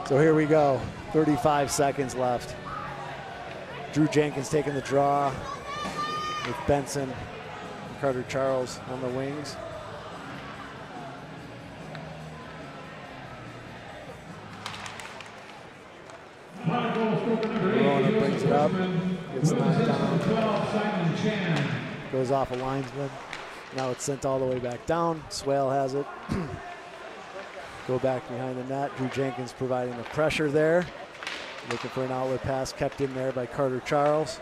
So here we go, 35 seconds left. Drew Jenkins taking the draw with Benson and Carter Charles on the wings. Verona brings it up, gets knocked down, goes off a linesman. Now it's sent all the way back down. Swale has it. Go back behind the net. Drew Jenkins providing the pressure there. Looking for an outlet pass, kept in there by Carter Charles.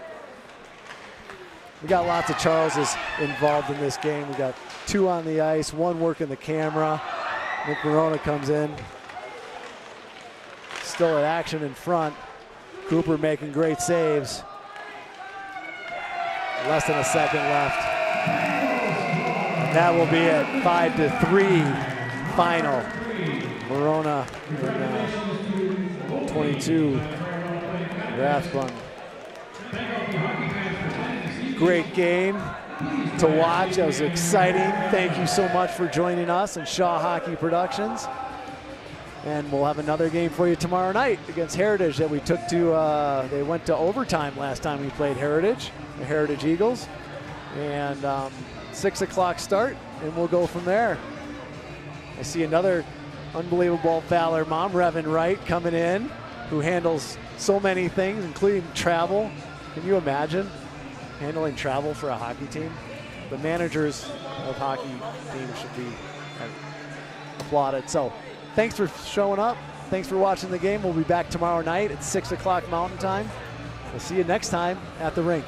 We got lots of Charleses involved in this game. We got 2 on the ice, 1 working the camera. Nick Verona comes in. Still at action in front. Cooper making great saves. Less than a second left. And that will be it, 5-3 final. Verona in 22. Rathbun. Great game to watch. That was exciting. Thank you so much for joining us and Shaw Hockey Productions. And we'll have another game for you tomorrow night against Heritage that we took to, they went to overtime last time we played Heritage, the Heritage Eagles. And 6 o'clock start, and we'll go from there. I see another unbelievable Valor mom, Revan Wright, coming in, who handles so many things, including travel. Can you imagine handling travel for a hockey team? The managers of hockey teams should be applauded. So thanks for showing up. Thanks for watching the game. We'll be back tomorrow night at 6 o'clock Mountain Time. We'll see you next time at the rink.